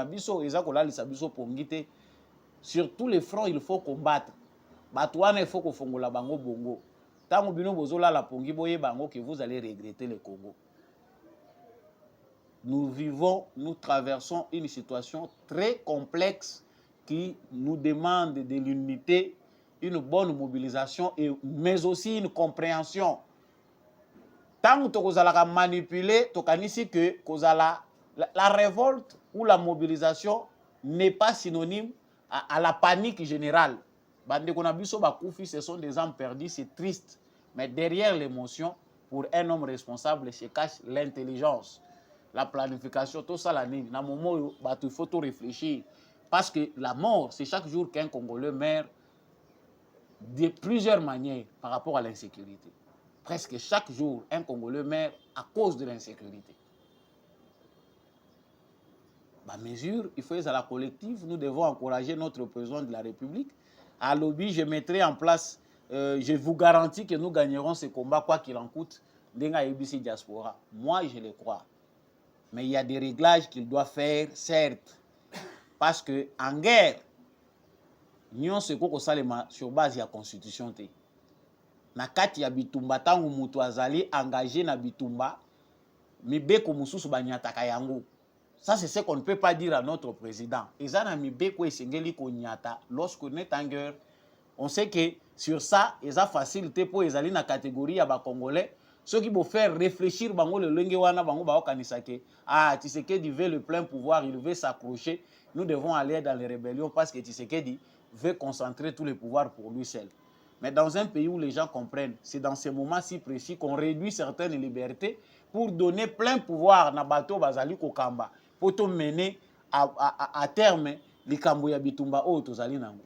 Sur tous les fronts, il faut combattre. Il faut qu'on fasse la bango bongo. Tant que vous avez la pongi boye bango, que vous allez regretter le Congo. Nous traversons une situation très complexe qui nous demande de l'unité, une bonne mobilisation, mais aussi une compréhension. Tant que vous allez manipuler, que la révolte ou la mobilisation n'est pas synonyme à la panique générale. Ce sont des âmes perdues, c'est triste. Mais derrière l'émotion, pour un homme responsable, se cache l'intelligence, la planification, tout ça. Il faut tout réfléchir. Parce que la mort, c'est chaque jour qu'un Congolais meurt de plusieurs manières par rapport à l'insécurité. Presque chaque jour, un Congolais meurt à cause de l'insécurité. Ma mesure, il faut être à la collective. Nous devons encourager notre président de la République. À Lobby, je mettrai en place, je vous garantis que nous gagnerons ce combat, quoi qu'il en coûte, Denga ABC Diaspora. Moi, je le crois. Mais il y a des réglages qu'il doit faire, certes. Parce qu'en guerre, nous avons sur base de la Constitution. Na kati ya bitumba tangu mutu azali engagé na bitumba mibeko mususu banyataka yango. Ça c'est ce qu'on ne peut pas dire à notre président. Ezana mibeko esengeli ko nyata lorsque on est en guerre. On sait que sur ça, eza facilité pour ezali na catégorie ya ba congolais, ceux qui vont faire réfléchir bango le lenge wana bango ba okanisa ke Tshisekedi veut le plein pouvoir, il veut s'accrocher. Nous devons aller dans les rébellions parce que Tshisekedi veut concentrer tous les pouvoirs pour lui seul. Mais dans un pays où les gens comprennent, c'est dans ces moments si précis qu'on réduit certaines libertés pour donner plein pouvoir na bateau bazali kokamba pour te mener à terme les kamboya bitumba o tozali nango.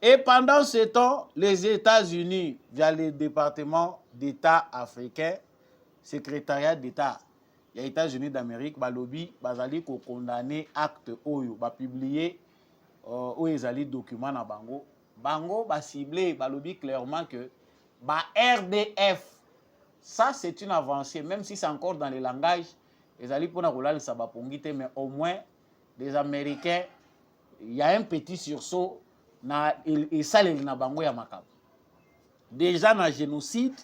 Et pendant ce temps, les États-Unis, via le département d'État africain, secrétariat d'État, les États-Unis d'Amérique, balobi bazali ko condamner acte oyo ba publier o ezali document na bango. Bango va cibler, balobi clairement que RDF, ça c'est une avancée, même si c'est encore dans les langages, les alliés pour la mais au moins les Américains il y a un petit sursaut et ça les nabango ya makabo. Déjà dans le génocide,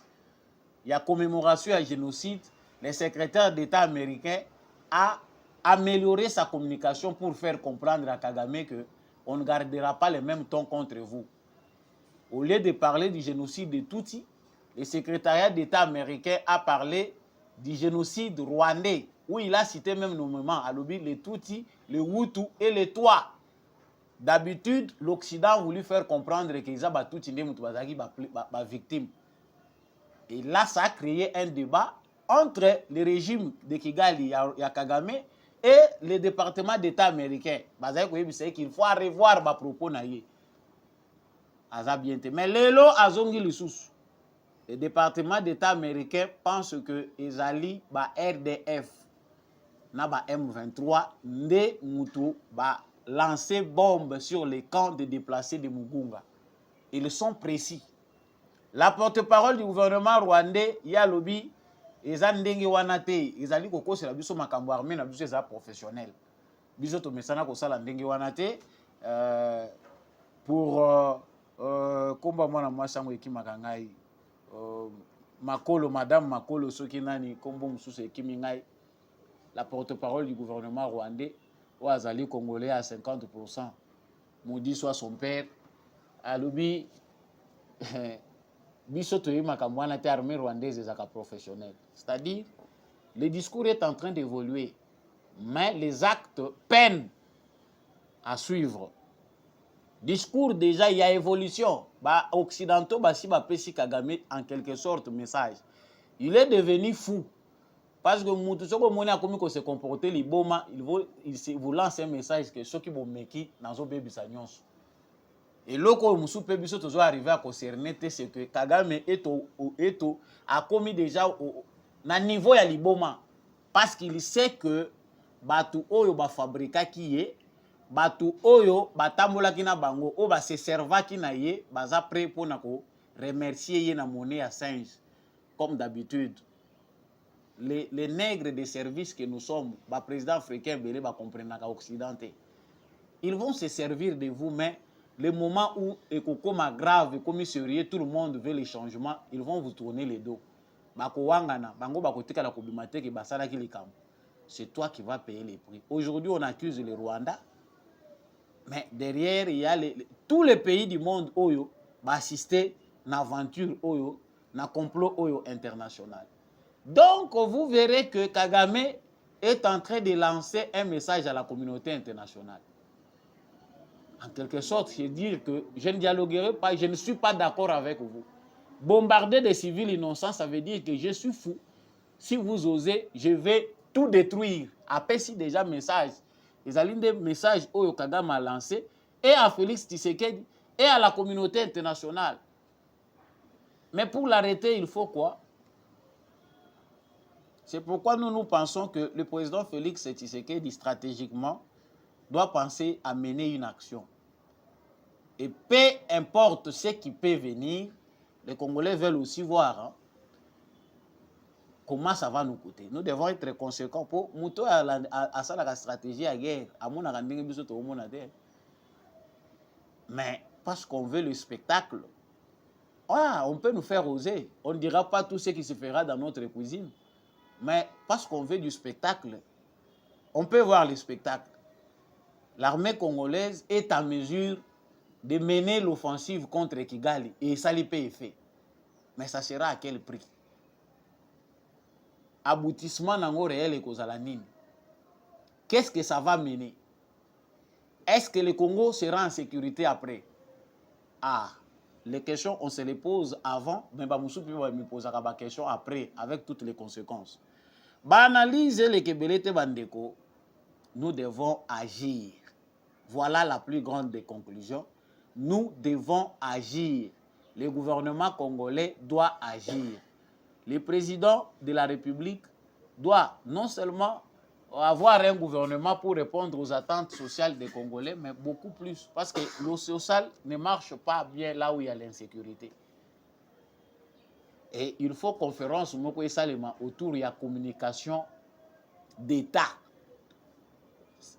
il y a commémoration à génocide, le secrétaire d'État américain a amélioré sa communication pour faire comprendre à Kagame que on ne gardera pas les mêmes tons contre vous. Au lieu de parler du génocide de Tutsi, le secrétariat d'État américain a parlé du génocide rwandais, où il a cité même nommément à l'objet les Tutsis, les Hutus et les Twa. D'habitude, l'Occident a voulu faire comprendre qu'ils ont Tutsi des victimes. Et là, ça a créé un débat entre le régime de Kigali, Kagame, et le département d'État américain. C'est qu'il faut revoir les propos. Mais lelo azongi lisusu. Le département d'État américain pense que ezali ba RDF na ba M23 nde mutu ba lancer bombe sur les camps de déplacés de Mugunga. Ils sont précis. La porte-parole du gouvernement rwandais Yalobi eza ndenge wana te ezali kokosela biso makambo armée na biso eza professionnel. Biso to mesana ko sala ndenge wana te pour komba mwana mwasango ekimaka ngai makolo madame makolo soki nani kombo mususu ekimi ngai la porte-parole du gouvernement rwandais ou azali congolais à 50%, maudit soit son père alobi biso to makambo wana te armée rwandaise ezaka professionnel, c'est-à-dire le discours est en train d'évoluer mais les actes peinent à suivre. Discours déjà, il y a évolution. Bah, occidentaux, bah, si bah, Pessi Kagame, en quelque sorte, message. Il est devenu fou. Parce que Moutoussoko Moni a commis qu'on se comporter, il vous lance un message que ceux qui vont meki, n'ont pas besoin. Et loko Moussou Pébiso toujours arrivé à concerner, c'est que Kagame a commis déjà au niveau ya liboma. Parce qu'il sait que Batu Oyo ba fabrica qui est. Batu oyo batambola kina bango o ba se serva kina ye baza prêt pour nako remercier ye na monnaie à singe comme d'habitude les nègres de service que nous sommes ba président africain belé ba comprendre ka occidenté ils vont se servir de vous mais le moment où ekokoma grave comme sérieux tout le monde veut les changements ils vont vous tourner les dos bako wangana bango bako tika la kobimate ke basala ki likambo c'est toi qui vas payer les prix. Aujourd'hui on accuse le Rwanda. Mais derrière, il y a tous les pays du monde oyo assister à l'aventure oyo, à complot oyo international. Donc, vous verrez que Kagame est en train de lancer un message à la communauté internationale. En quelque sorte, c'est dire que je ne dialoguerai pas, je ne suis pas d'accord avec vous. Bombarder des civils innocents, ça veut dire que je suis fou. Si vous osez, je vais tout détruire. Après, si déjà message. Ils ont des messages que Kagame a lancés et à Félix Tshisekedi et à la communauté internationale. Mais pour l'arrêter, il faut quoi? C'est pourquoi nous pensons que le président Félix Tshisekedi, stratégiquement, doit penser à mener une action. Et peu importe ce qui peut venir, les Congolais veulent aussi voir comment ça va nous coûter. Nous devons être conséquents pour Mouto à ça la stratégie à guerre. À mon mais parce qu'on veut le spectacle, on peut nous faire oser. On ne dira pas tout ce qui se fera dans notre cuisine. Mais parce qu'on veut du spectacle, on peut voir le spectacle. L'armée congolaise est en mesure de mener l'offensive contre Kigali. Et ça lui peut fait. Mais ça sera à quel prix? Aboutissement nango réel et Kozalanine. Qu'est-ce que ça va mener? Est-ce que le Congo sera en sécurité après? Les questions, on se les pose avant, mais Bamoussou va me poser la question après, avec toutes les conséquences. Analyser les Kebelete Bandeko, nous devons agir. Voilà la plus grande des conclusions. Nous devons agir. Le gouvernement congolais doit agir. Le président de la République doit non seulement avoir un gouvernement pour répondre aux attentes sociales des Congolais, mais beaucoup plus. Parce que le social ne marche pas bien là où il y a l'insécurité. Et il faut conférence autour de la communication d'État.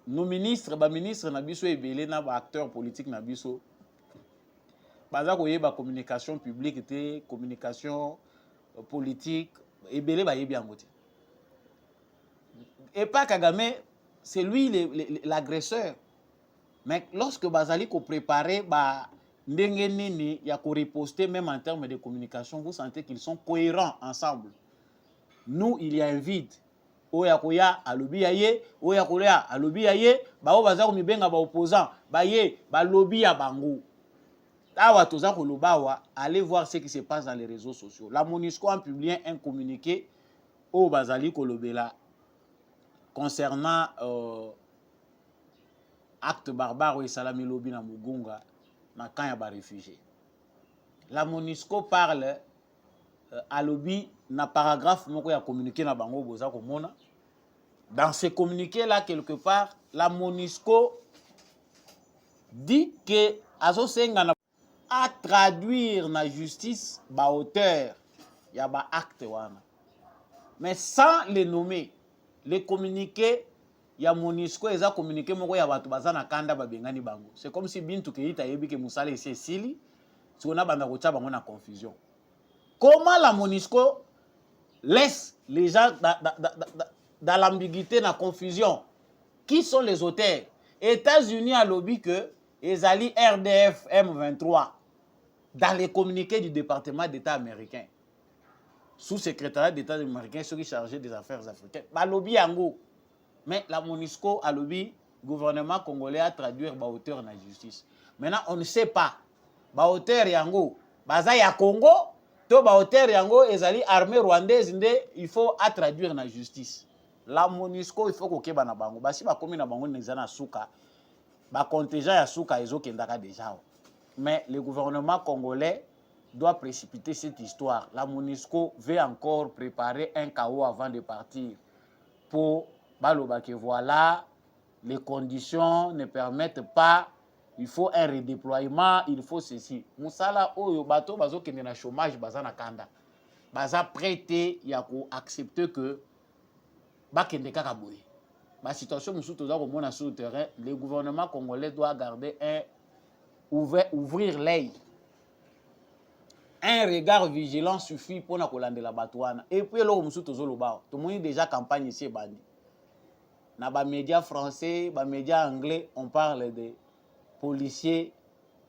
nos ministres, ba ministre na biso ebele na ba acteurs politiques na biso. Baza koyeba communication publique te, communication politique, ebele ba yebi yango te. Et pas Kagame, c'est lui l'agresseur. Mais lorsque Bazali ko préparé ba ndenge nini ya ko riposter même en termes de communication, vous sentez qu'ils sont cohérents ensemble. Nous, il y a un vide. Oya koya alobi ya ye, oya koya alobi ya ye, ba o baza ko mibenga ba opposant, ba ye, ba lobby ya bango. Awa toza ko lobawa, allez voir ce qui se passe dans les réseaux sociaux. La MONUSCO a publié un communiqué au Bazali Kolobela concernant acte barbare et salami lobby na Mugunga na camp ya ba réfugiés. La MONUSCO parle à lobby na paragraphe moko ya communiqué na bango boza komona. Dans ce communiqué là quelque part la MONUSCO dit que azo senga na à traduire na justice ba auteur ya ba acte wana. Mais sans les nommer, les communiqués ya MONUSCO eza communiqué moko ya bato baza na kanda ba bengani bango. C'est comme si Bintou Keita yebi ke musala ese sili, si on a banda ko bango na confusion. Comment la MONUSCO laisse les gens dans l'ambiguïté, dans la confusion? Qui sont les auteurs? États-Unis a lobby que ezali RDF M23 dans les communiqués du département d'État américain. Sous-secrétariat d'État américain, ceux qui chargés des affaires africaines. Ba lobby yango. Mais la MONUSCO a lobby, gouvernement congolais a traduire ba auteur na justice. Maintenant, on ne sait pas. Ba auteur yango, baza ya Congo, to ba auteur yango ezali armée rwandaise nde il faut à traduire na justice. La MONUSCO il faut ko keba na bango. Basi ba komi na bango nezana suka. Ba contingent ya suka ezokendaka déjà. Mais le gouvernement congolais doit précipiter cette histoire. La MONUSCO veut encore préparer un chaos avant de partir. Pour baloba que voilà, les conditions ne permettent pas, il faut un redéploiement, il faut ceci. Moussala oyo bato bazo kende na chômage baza na kanda. Baza prêté ya ko accepter que ba kende kaka boye. Ma situation musu toza ko mona sur le terrain, le gouvernement congolais doit garder ouvrir l'œil. Un regard vigilant suffit pour na kolande la batouana. Et puis là, musu tozo loba. Tout le monde déjà campagne ici bandi. Na ba médias français, ba médias anglais, on parle de policiers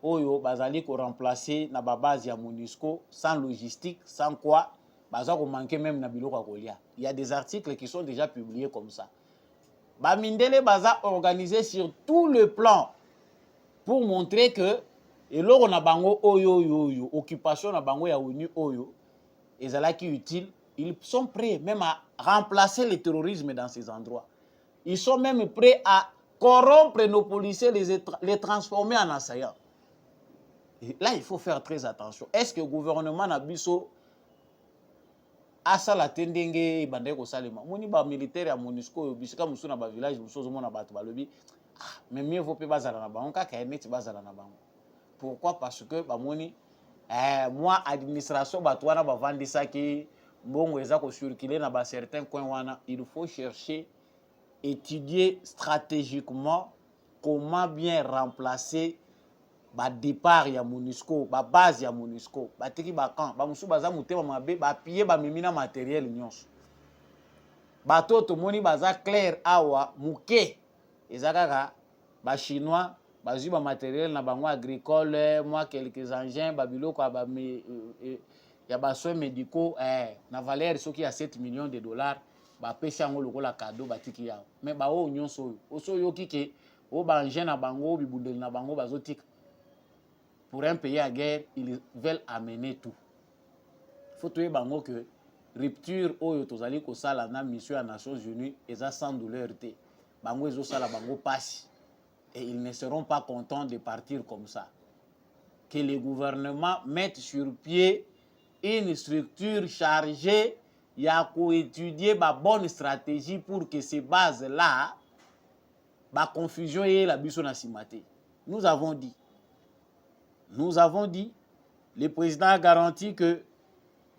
oyo bazali ko remplacer na ba base ya MONUSCO sans logistique, sans quoi baza ko manquer même na biloko kolia. Il y a des articles qui sont déjà publiés comme ça. Ba mindele baza organisé sur tout le plan pour montrer que et loro na bango oyo occupation na bango ya ONU oyo ezalaki utile, ils sont prêts même à remplacer le terrorisme dans ces endroits. Ils sont même prêts à corrompre nos policiers, les transformer en assaillants. Et là, il faut faire très attention. Est-ce que le gouvernement na biso asa la tendenge bande ko salema? Moni ba militaire ya MONUSCO bisika musu na ba village musu zo mona bato balobi mais mieux vaut pas bazala na bango ka net bazala na bango. Pourquoi? Parce que bamoni moi administration bato wana ba vandisa ki mbongo eza ko circuler na ba certains coins wana, il faut chercher étudier stratégiquement comment bien remplacer ba départ ya MONUSCO, ba base ya MONUSCO, ba teki ba camp, ba musu baza mutema mabe, ba pied ba memina matériel nyonso. Ba toto moni baza clair awa muke ezakaka ba chinois bazui ba matériel na bango agricole, moi quelques engins ba biloko ba ya ba soins médicaux na valeur soki ya 7 millions de dollars. Ba pesi yango lokola cadeau batiki yao. Mais ba o nyonso oso yoki ke o ba engin na bango bibundeli na bango bazotika. Pour un pays à guerre, ils veulent amener tout. Il faut trouver bango que rupture oyo tozali ko sala na mission des Nations Unies eza sans douleur te. Bango ezo sala bango passe et ils ne seront pas contents de partir comme ça. Que le gouvernement mette sur pied une structure chargée ya ko étudier ba bonne stratégie pour que ces bases là ba confusion et la biso na simate. Nous avons dit, le président a garanti que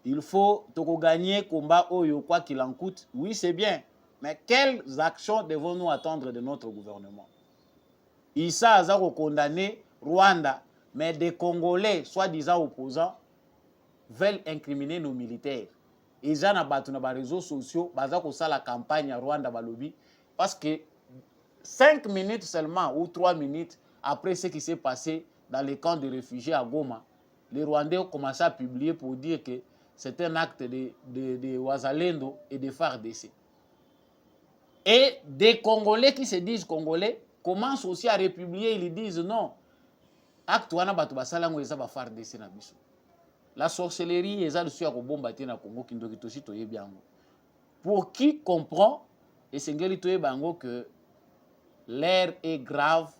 il faut toko gagner combat oyo quoi qu'il en coûte. Oui, c'est bien. Mais quelles actions devons-nous attendre de notre gouvernement? Issa a condamné Rwanda, mais des Congolais, soi-disant opposants, veulent incriminer nos militaires. Ils ont battu dans les réseaux sociaux, ils ont fait la campagne à Rwanda, parce que 5 minutes seulement ou 3 minutes après ce qui s'est passé dans les camps de réfugiés à Goma, les Rwandais ont commencé à publier pour dire que c'est un acte de Wazalendo et de FARDC. Et des Congolais qui se disent Congolais commencent aussi à republier, ils disent non. Acte wana batu basalango eza ba FARDC na biso. La sorcellerie eza le suya ko bomba te na Congo kindoki toshi toyebi yango. Pour qui comprend et sengeli toyeba yango que l'air est grave,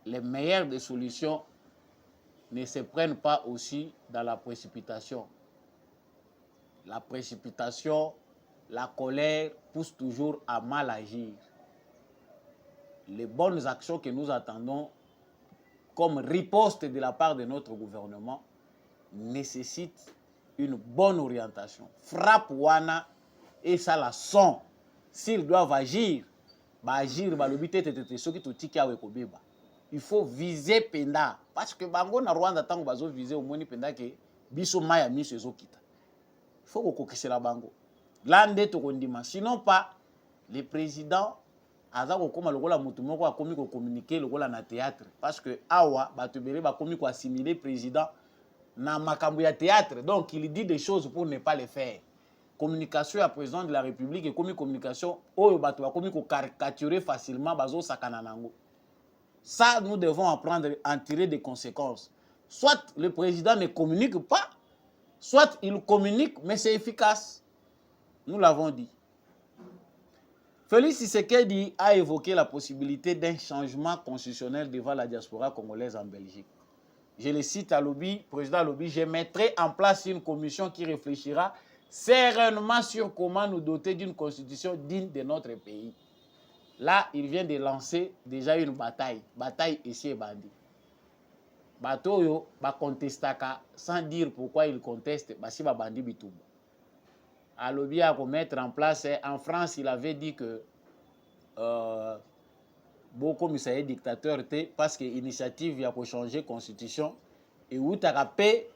les meilleures des solutions ne se prennent pas aussi dans la précipitation. La précipitation, la colère pousse toujours à mal agir. Les bonnes actions que nous attendons comme riposte de la part de notre gouvernement nécessitent une bonne orientation. Frappe wana et ça la son. S'ils doivent agir, agir, il faut viser penda. Parce que bango na Rwanda tango bazo viser au moni penda ke biso maya miso ezokita. Il faut kokokise la bango. Lande to kondima. Sinon pas, le président aza kokoma lokola mutu moko akomi ko communiquer lokola na théâtre. Parce que awa batubere bakomi ko assimiler président na makambo ya théâtre. Donc il dit des choses pour ne pas les faire. Communication à président de la République et communication oyo bato bakomi ko caricaturer facilement bazo sakana nango. Ça, nous devons apprendre à en tirer des conséquences. Soit le président ne communique pas, soit il communique, mais c'est efficace. Nous l'avons dit. Félix Tshisekedi a évoqué la possibilité d'un changement constitutionnel devant la diaspora congolaise en Belgique. Je le cite à Lobby, président Lobby, je mettrai en place une commission qui réfléchira sereinement sur comment nous doter d'une constitution digne de notre pays. Là, il vient de lancer déjà une bataille. Bataille ici et bandit. Batoyo, ba contestaka sans dire pourquoi il conteste, bah si ba bandi bitumba. À Lobby à mettre en place, en France, il avait dit que beaucoup de dictateurs étaient parce que l'initiative y a pour changer la constitution et où tu as paix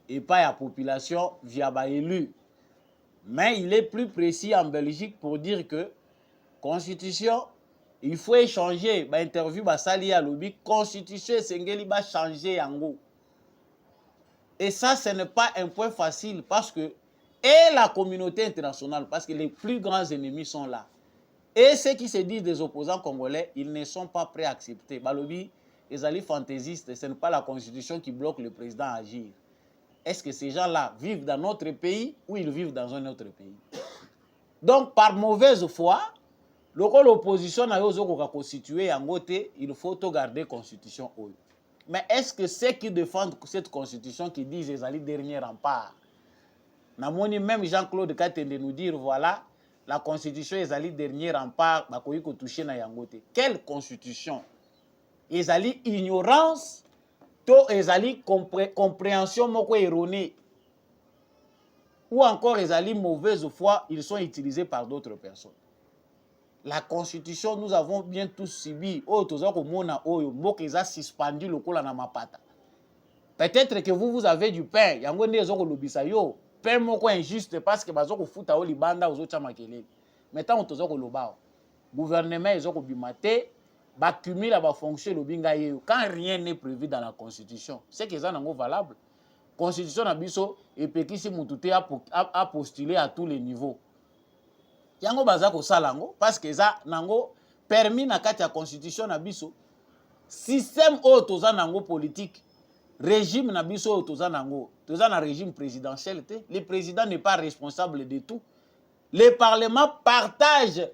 et pas la population via ba élu. Mais il est plus précis en Belgique pour dire que constitution, il faut échanger. Bah, interview, bah, sali à lobby. Constitution, sengeli, bah, changer en gros. Et ça, ce n'est pas un point facile parce que, et la communauté internationale, parce que les plus grands ennemis sont là. Et ceux qui se disent des opposants congolais, ils ne sont pas prêts à accepter. Bah, lobby, les alliés fantaisistes, ce n'est pas la constitution qui bloque le président à agir. Est-ce que ces gens-là vivent dans notre pays ou ils vivent dans un autre pays? Donc, par mauvaise foi, l'opposition n'a pas constitué en côté, il faut garder la constitution. Mais est-ce que ceux qui défendent cette constitution qui disent les alliés dernier rempart, même Jean-Claude Katende nous dire voilà, la constitution les alliés dernier rempart, quelle constitution? Les alliés ignorance, les alliés compréhension erronée, ou encore les alliés mauvaise foi, ils sont utilisés par d'autres personnes. La constitution, nous avons bien tous subi. Peut-être que vous avez du pain. Pain moko injuste parce que bazoko futa o libanda ozocha makelele. Maintenant on tozoko lobao. Gouvernement ezoko bimate, ba cumule ba fonction lobinga yeyo. Quand rien n'est prévu dans la constitution, c'est que ça nango valable. Constitution na biso epekisi mutute a postuler à tous les niveaux. Yango bazako salango parce que ça nango permis na kati ya constitution na biso système toza nango politique régime na biso toza nango toza na régime présidentiel te. Le président n'est pas responsable de tout. Le parlement partage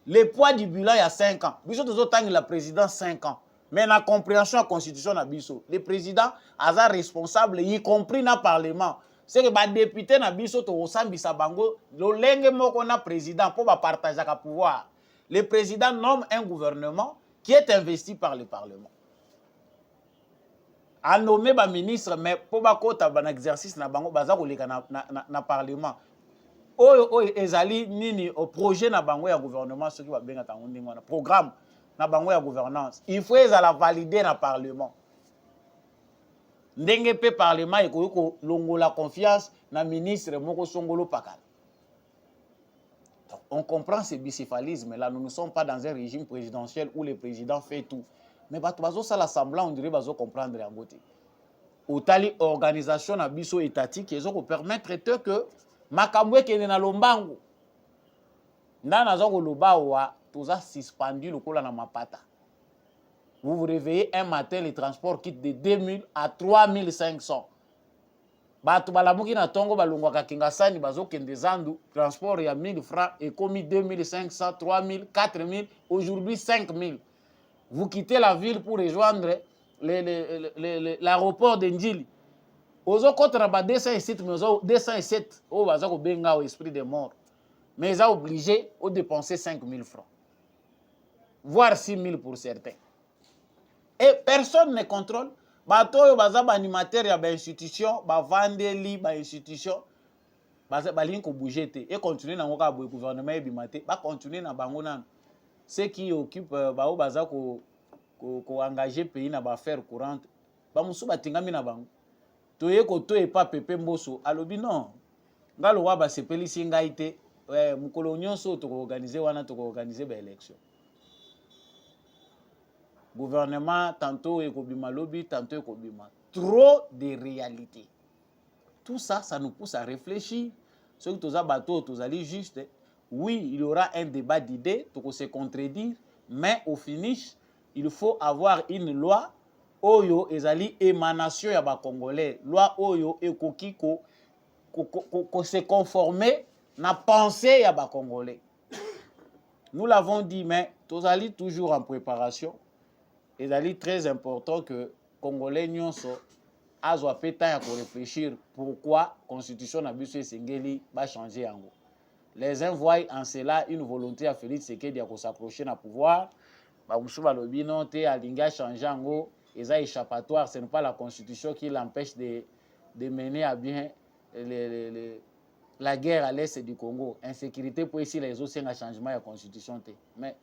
le poids du bilan il y a 5 ans. Biso tozo tangi la présidence 5 ans. Mais la compréhension de la constitution na biso, le président a responsable y compris na parlement. C'est que les députés na biso to osambisa bango lolenge moko na président pour partager le pouvoir. Le président nomme un gouvernement qui est investi par le parlement. A nommé ba ministre mais pour ba kota ban exercice na bango baza koleka na parlement. oyo ezali nini au projet na bango ya gouvernement soki babengaka yango ndenge wana programme na bango ya gouvernance il faut ezala validé na parlement ndenge pe parlement ekoki kolongola confiance na ministre moko songolo pakala. On comprend ce bicéphalisme là, nous ne sommes pas dans un régime présidentiel où le président fait tout, mais bato bazo sala semblant on dirait bazo comprendre yango te. Otali organisation na biso étatique ezoko permettre que makambo ekende na lombango ndana zoko lobawa toza suspendu lokola na mapata. Vous vous réveillez un matin, les transports quittent de 2000 à 3500. Bato balamuki na tongo balongwaka kingasani bazokende zandu transport ya 1000 francs et commis 2500, 3000, 4000, aujourd'hui 5000. Vous quittez la ville pour rejoindre l'aéroport de Ndjili. Ozo contre ba 207 mais 207 o baza ko benga au esprit de mort. Mais ils ont obligé de dépenser 5000 francs. Voire 6000 pour certains. Et personne ne contrôle. Bato yo baza ba animateur ya ba institution, ba vandeli ba institution. Baza balin ko bouger te et continuer na ngoka boy gouvernement e bimate, ba continuer na bango nan. Ceux qui occupent ba o baza ko engager pays na ba affaires courantes. Ba musu batingami na bango. Toye ko to e pa pepe mboso alobi non. Ngalo wa ba sepelisi ngai te. Mukolo nyonso to organiser wana to organiser ba élection. Gouvernement tantôt ekobima lobby tantôt ekobima trop de réalité. Tout ça ça nous pousse à réfléchir ce que toza bateau tozali juste oui il y aura un débat d'idées to se contredire mais au finish il faut avoir une loi oyo ezali émanation ya ba congolais loi oyo ekoki ko se conformer na pensée ya ba congolais. Nous l'avons dit mais tozali toujours en préparation. Il est très important que Congolais nyonso azwa pétan ya ko réfléchir pourquoi la constitution na biso esengeli va changer yango. Les uns voient en cela une volonté à Félix Tshisekedi de s'accrocher na pouvoir. Ba musu balobi non te alinga changer yango, eza échappatoire, ce n'est pas la constitution qui l'empêche de mener à bien la guerre à l'est du Congo. Insécurité pour ici les autres c'est un changement de constitution te. Mais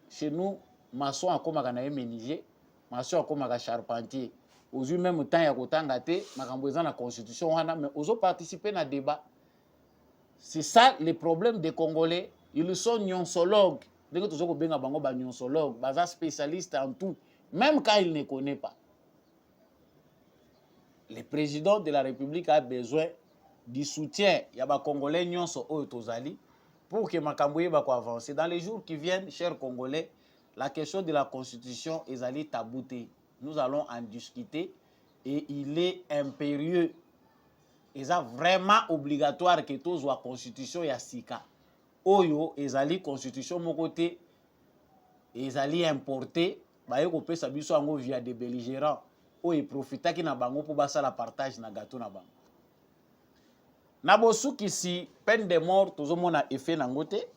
chez nous maçon akomaka na menuisier, maçon akomaka charpentier. Aux même temps ya kotanga te, makambo eza na constitution wana mais ozo participer na débat. C'est ça le problème des Congolais, ils sont nyonsologues. Dès que tu ko benga bango ba nyonsologue, baza spécialiste en tout, même quand ils ne connaissent pas. Le président de la République a besoin du soutien ya ba Congolais nyonso oyo tozali pour que makambo yeba ko avancer dans les jours qui viennent, chers Congolais. La question de la constitution est allée tabouter. Nous allons en discuter et il est impérieux. Il est vraiment obligatoire que tous la constitution ya sika. Oyo ezali constitution mon côté ezali importé ba yeko pesa biso ango via des belligérants. Oyo profita ki na bango pour basa la partage na gâteau na bango. Na bosu kisi peine de mort tozomona effet nangote.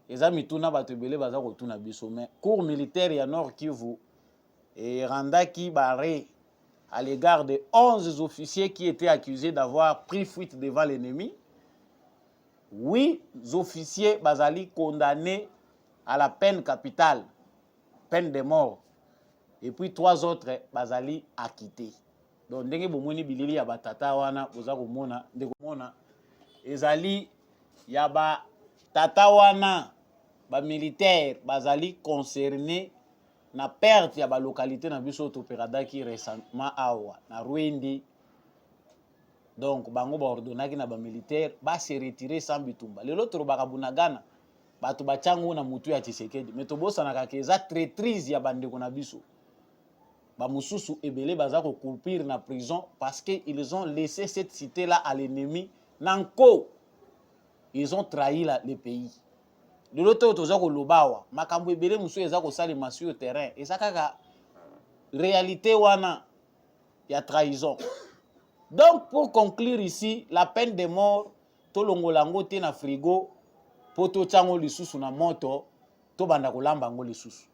Les amis tuna batebele baza ko tuna biso mais cours militaire ya Nord Kivu et randaki barré à l'égard de 11 officiers qui étaient accusés d'avoir pris fuite devant l'ennemi. 8 officiers bazali condamnés à la peine capitale, peine de mort. Et puis 3 autres bazali acquittés. Donc ndenge bomoni bilili ya batata wana boza komona ndeko mona ezali ya ba tata wana ba militaire bazali concerné na perte ya ba localité na biso toperadaki récemment awa na Rwendi. Donc bango ba ordonnaki na ba militaire ba se retirer sans bitumba. Lelo to baka bunagana bato bachango na mutu ya Tshisekedi mais tobosa na kakeza traîtrise ya bandeko na biso. Ba mususu ebele baza ko couper na prison parce que ils ont laissé cette cité là à l'ennemi nanko. Ils ont trahi le pays. De l'autre côté, toza ko lobawa makambo ebele musu eza ko salima sur le terrain et ça kaka réalité wana ya trahison. Donc pour conclure ici, la peine de mort to longolango te na frigo poto chango lisusu na moto to banda kolamba ngo lisusu.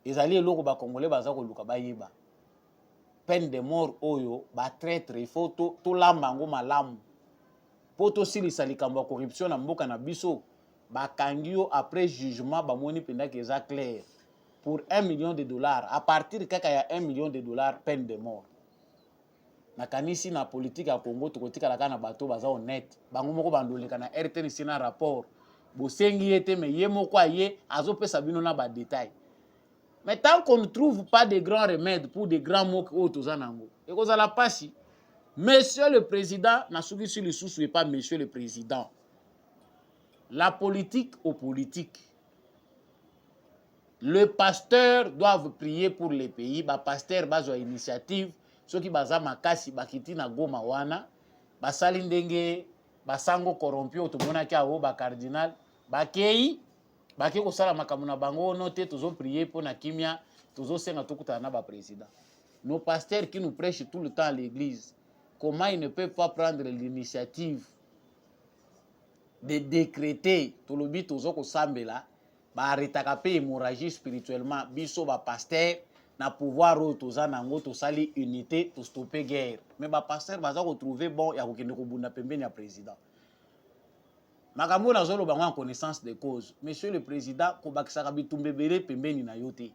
Ezali eloko ba congolais baza ko luka bayeba. Peine de mort oyo ba traître il faut to lamba ngo malamu. poto silisa likambo ya corruption na mboka na biso bakangi yo après jugement bamoni penda keza clair pour 1 million de dollars à partir kaka ya 1 million de dollars peine de mort nakanisi na politique ya Congo tokotikala kaka na bato baza honnête bango moko bandoleka na RTNC na rapport bosengi ete me ye moko aye azopesa bino na ba détail. Mais tant qu'on ne trouve pas de grands remèdes pour de grands mots que toza nango ekozala pasi. Monsieur le Président, Nasuki sur le sous pas Monsieur le Président. La politique aux politiques. Le pasteur doivent prier pour les pays. Ba pasteur bazo initiative. Ceux qui baza makasi bakiti na goma wana. Basali ndenge basango corrompu otomona ki awo ba cardinal. Bakei bake ko sala makambo na bango noté tozo prier pour na kimia tozo senga tokutana na ba président. Nos pasteurs qui nous prêchent tout le temps à l'église. Comment ils ne peuvent pas prendre l'initiative de décréter tout le but aux autres sambela ba arrêtaka pe hémorragie spirituellement biso ba pasteur na pouvoir toza nango to sali unité to stopper guerre mais ba pasteur baza ko trouver bon ya kokende ko bunda pembeni ya président makambo na zolo bango en connaissance de cause. Monsieur le Président ko bakisaka bitumbe bele pembeni na yote.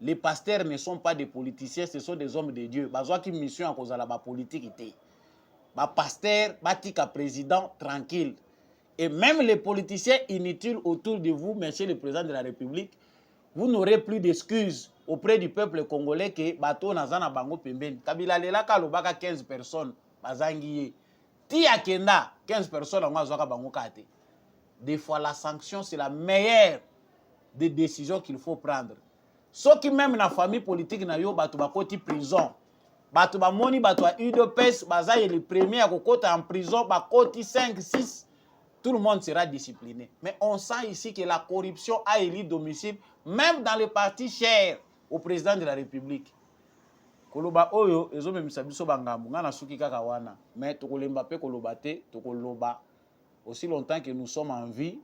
Les pasteurs ne sont pas des politiciens, ce sont des hommes de Dieu. Bazwa ki mission à cause de la politique ité. Ba pasteur, batika président tranquille. Et même les politiciens inutiles autour de vous, monsieur le président de la République, vous n'aurez plus d'excuses auprès du peuple congolais que bato nazana bango pembeni. Kabila lela kalobaka 15 personnes bazangiye. Ti akenda 15 personnes en azwaka bango kate. Des fois la sanction c'est la meilleure des décisions qu'il faut prendre. Ceux qui même na famille politique na yo bato bakoti prison. Bato ba moni bato a UDPS baza le premier à kokota en prison bakoti 5 6 tout le monde sera discipliné. Mais on sent ici que la corruption a élu domicile même dans le parti cher au président de la République. Koloba oyo ezo memisa biso bangambu ngana suki kaka wana mais tokolemba pe koloba te tokoloba aussi longtemps que nous sommes en vie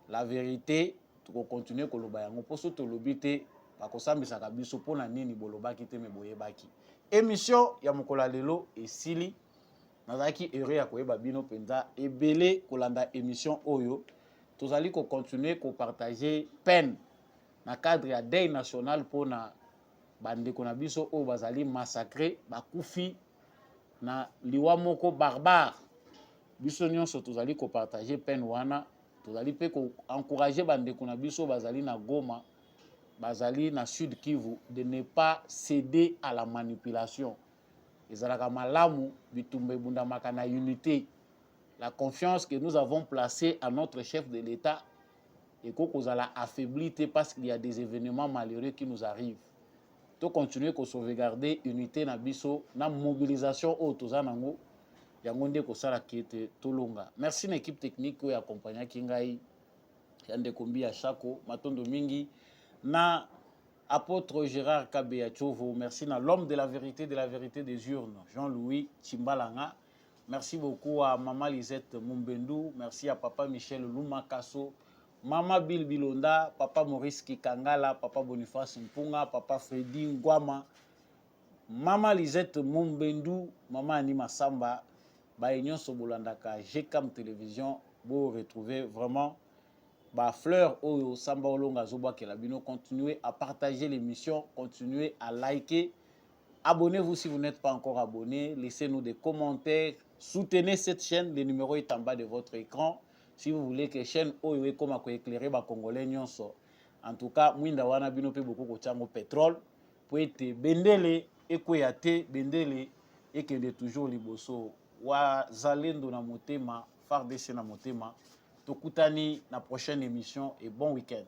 la vérité toko continuer koloba yango poso tolobi te bakosambisaka biso pona nini bolobaki te me boyebaki. Émission ya mokola lelo esili nazaki heureux ya koyeba bino penza ebele kolanda émission oyo tozali ko continuer ko partager peine na cadre ya deuil national pona bandeko na biso oyo bazali massacré bakufi na liwa moko barbare biso nyonso tozali ko partager peine wana tozali pe ko encourager bandeko na biso bazali na Goma bazali na Sud Kivu de ne pas céder à la manipulation. Ezalaka malamu bitumbe bundamaka na unité. La confiance que nous avons placée à notre chef de l'État et kozala affaibli parce qu'il y a des événements malheureux qui nous arrivent. To continuer ko sauvegarder unité na biso na mobilisation au tozanango yango nde ko sala kete tolonga. Merci na équipe technique qui accompagna kingai yande kombi ya Chako matondo mingi na apôtre Gérard Kabeya Tchovo, merci na l'homme de la vérité des urnes, Jean-Louis Chimbalanga. Merci beaucoup à Maman Lisette Mumbendou, merci à Papa Michel Lumakaso, Maman Bill Bilonda, Papa Maurice Kikangala, Papa Boniface Mpunga, Papa Freddy Ngwama, Maman Lisette Mumbendou, Maman Anima Samba, Baignon Sobolandaka, GCAM Télévision, vous retrouvez vraiment ba fleur oyo samba olonga zoba ke la bino. Continuez à partager l'émission, continuez à liker, abonnez-vous si vous n'êtes pas encore abonné, laissez-nous des commentaires, soutenez cette chaîne, le numéro est en bas de votre écran si vous voulez que chaîne oyo e comme éclairer ba congolais nyonso. En tout cas mwinda wana bino pe beaucoup kochango pétrole pour être bendele ekoyate bendele et que de toujours liboso wa zalendo na motema FARDC na motema. Tokutani na prochaine émission et bon week-end.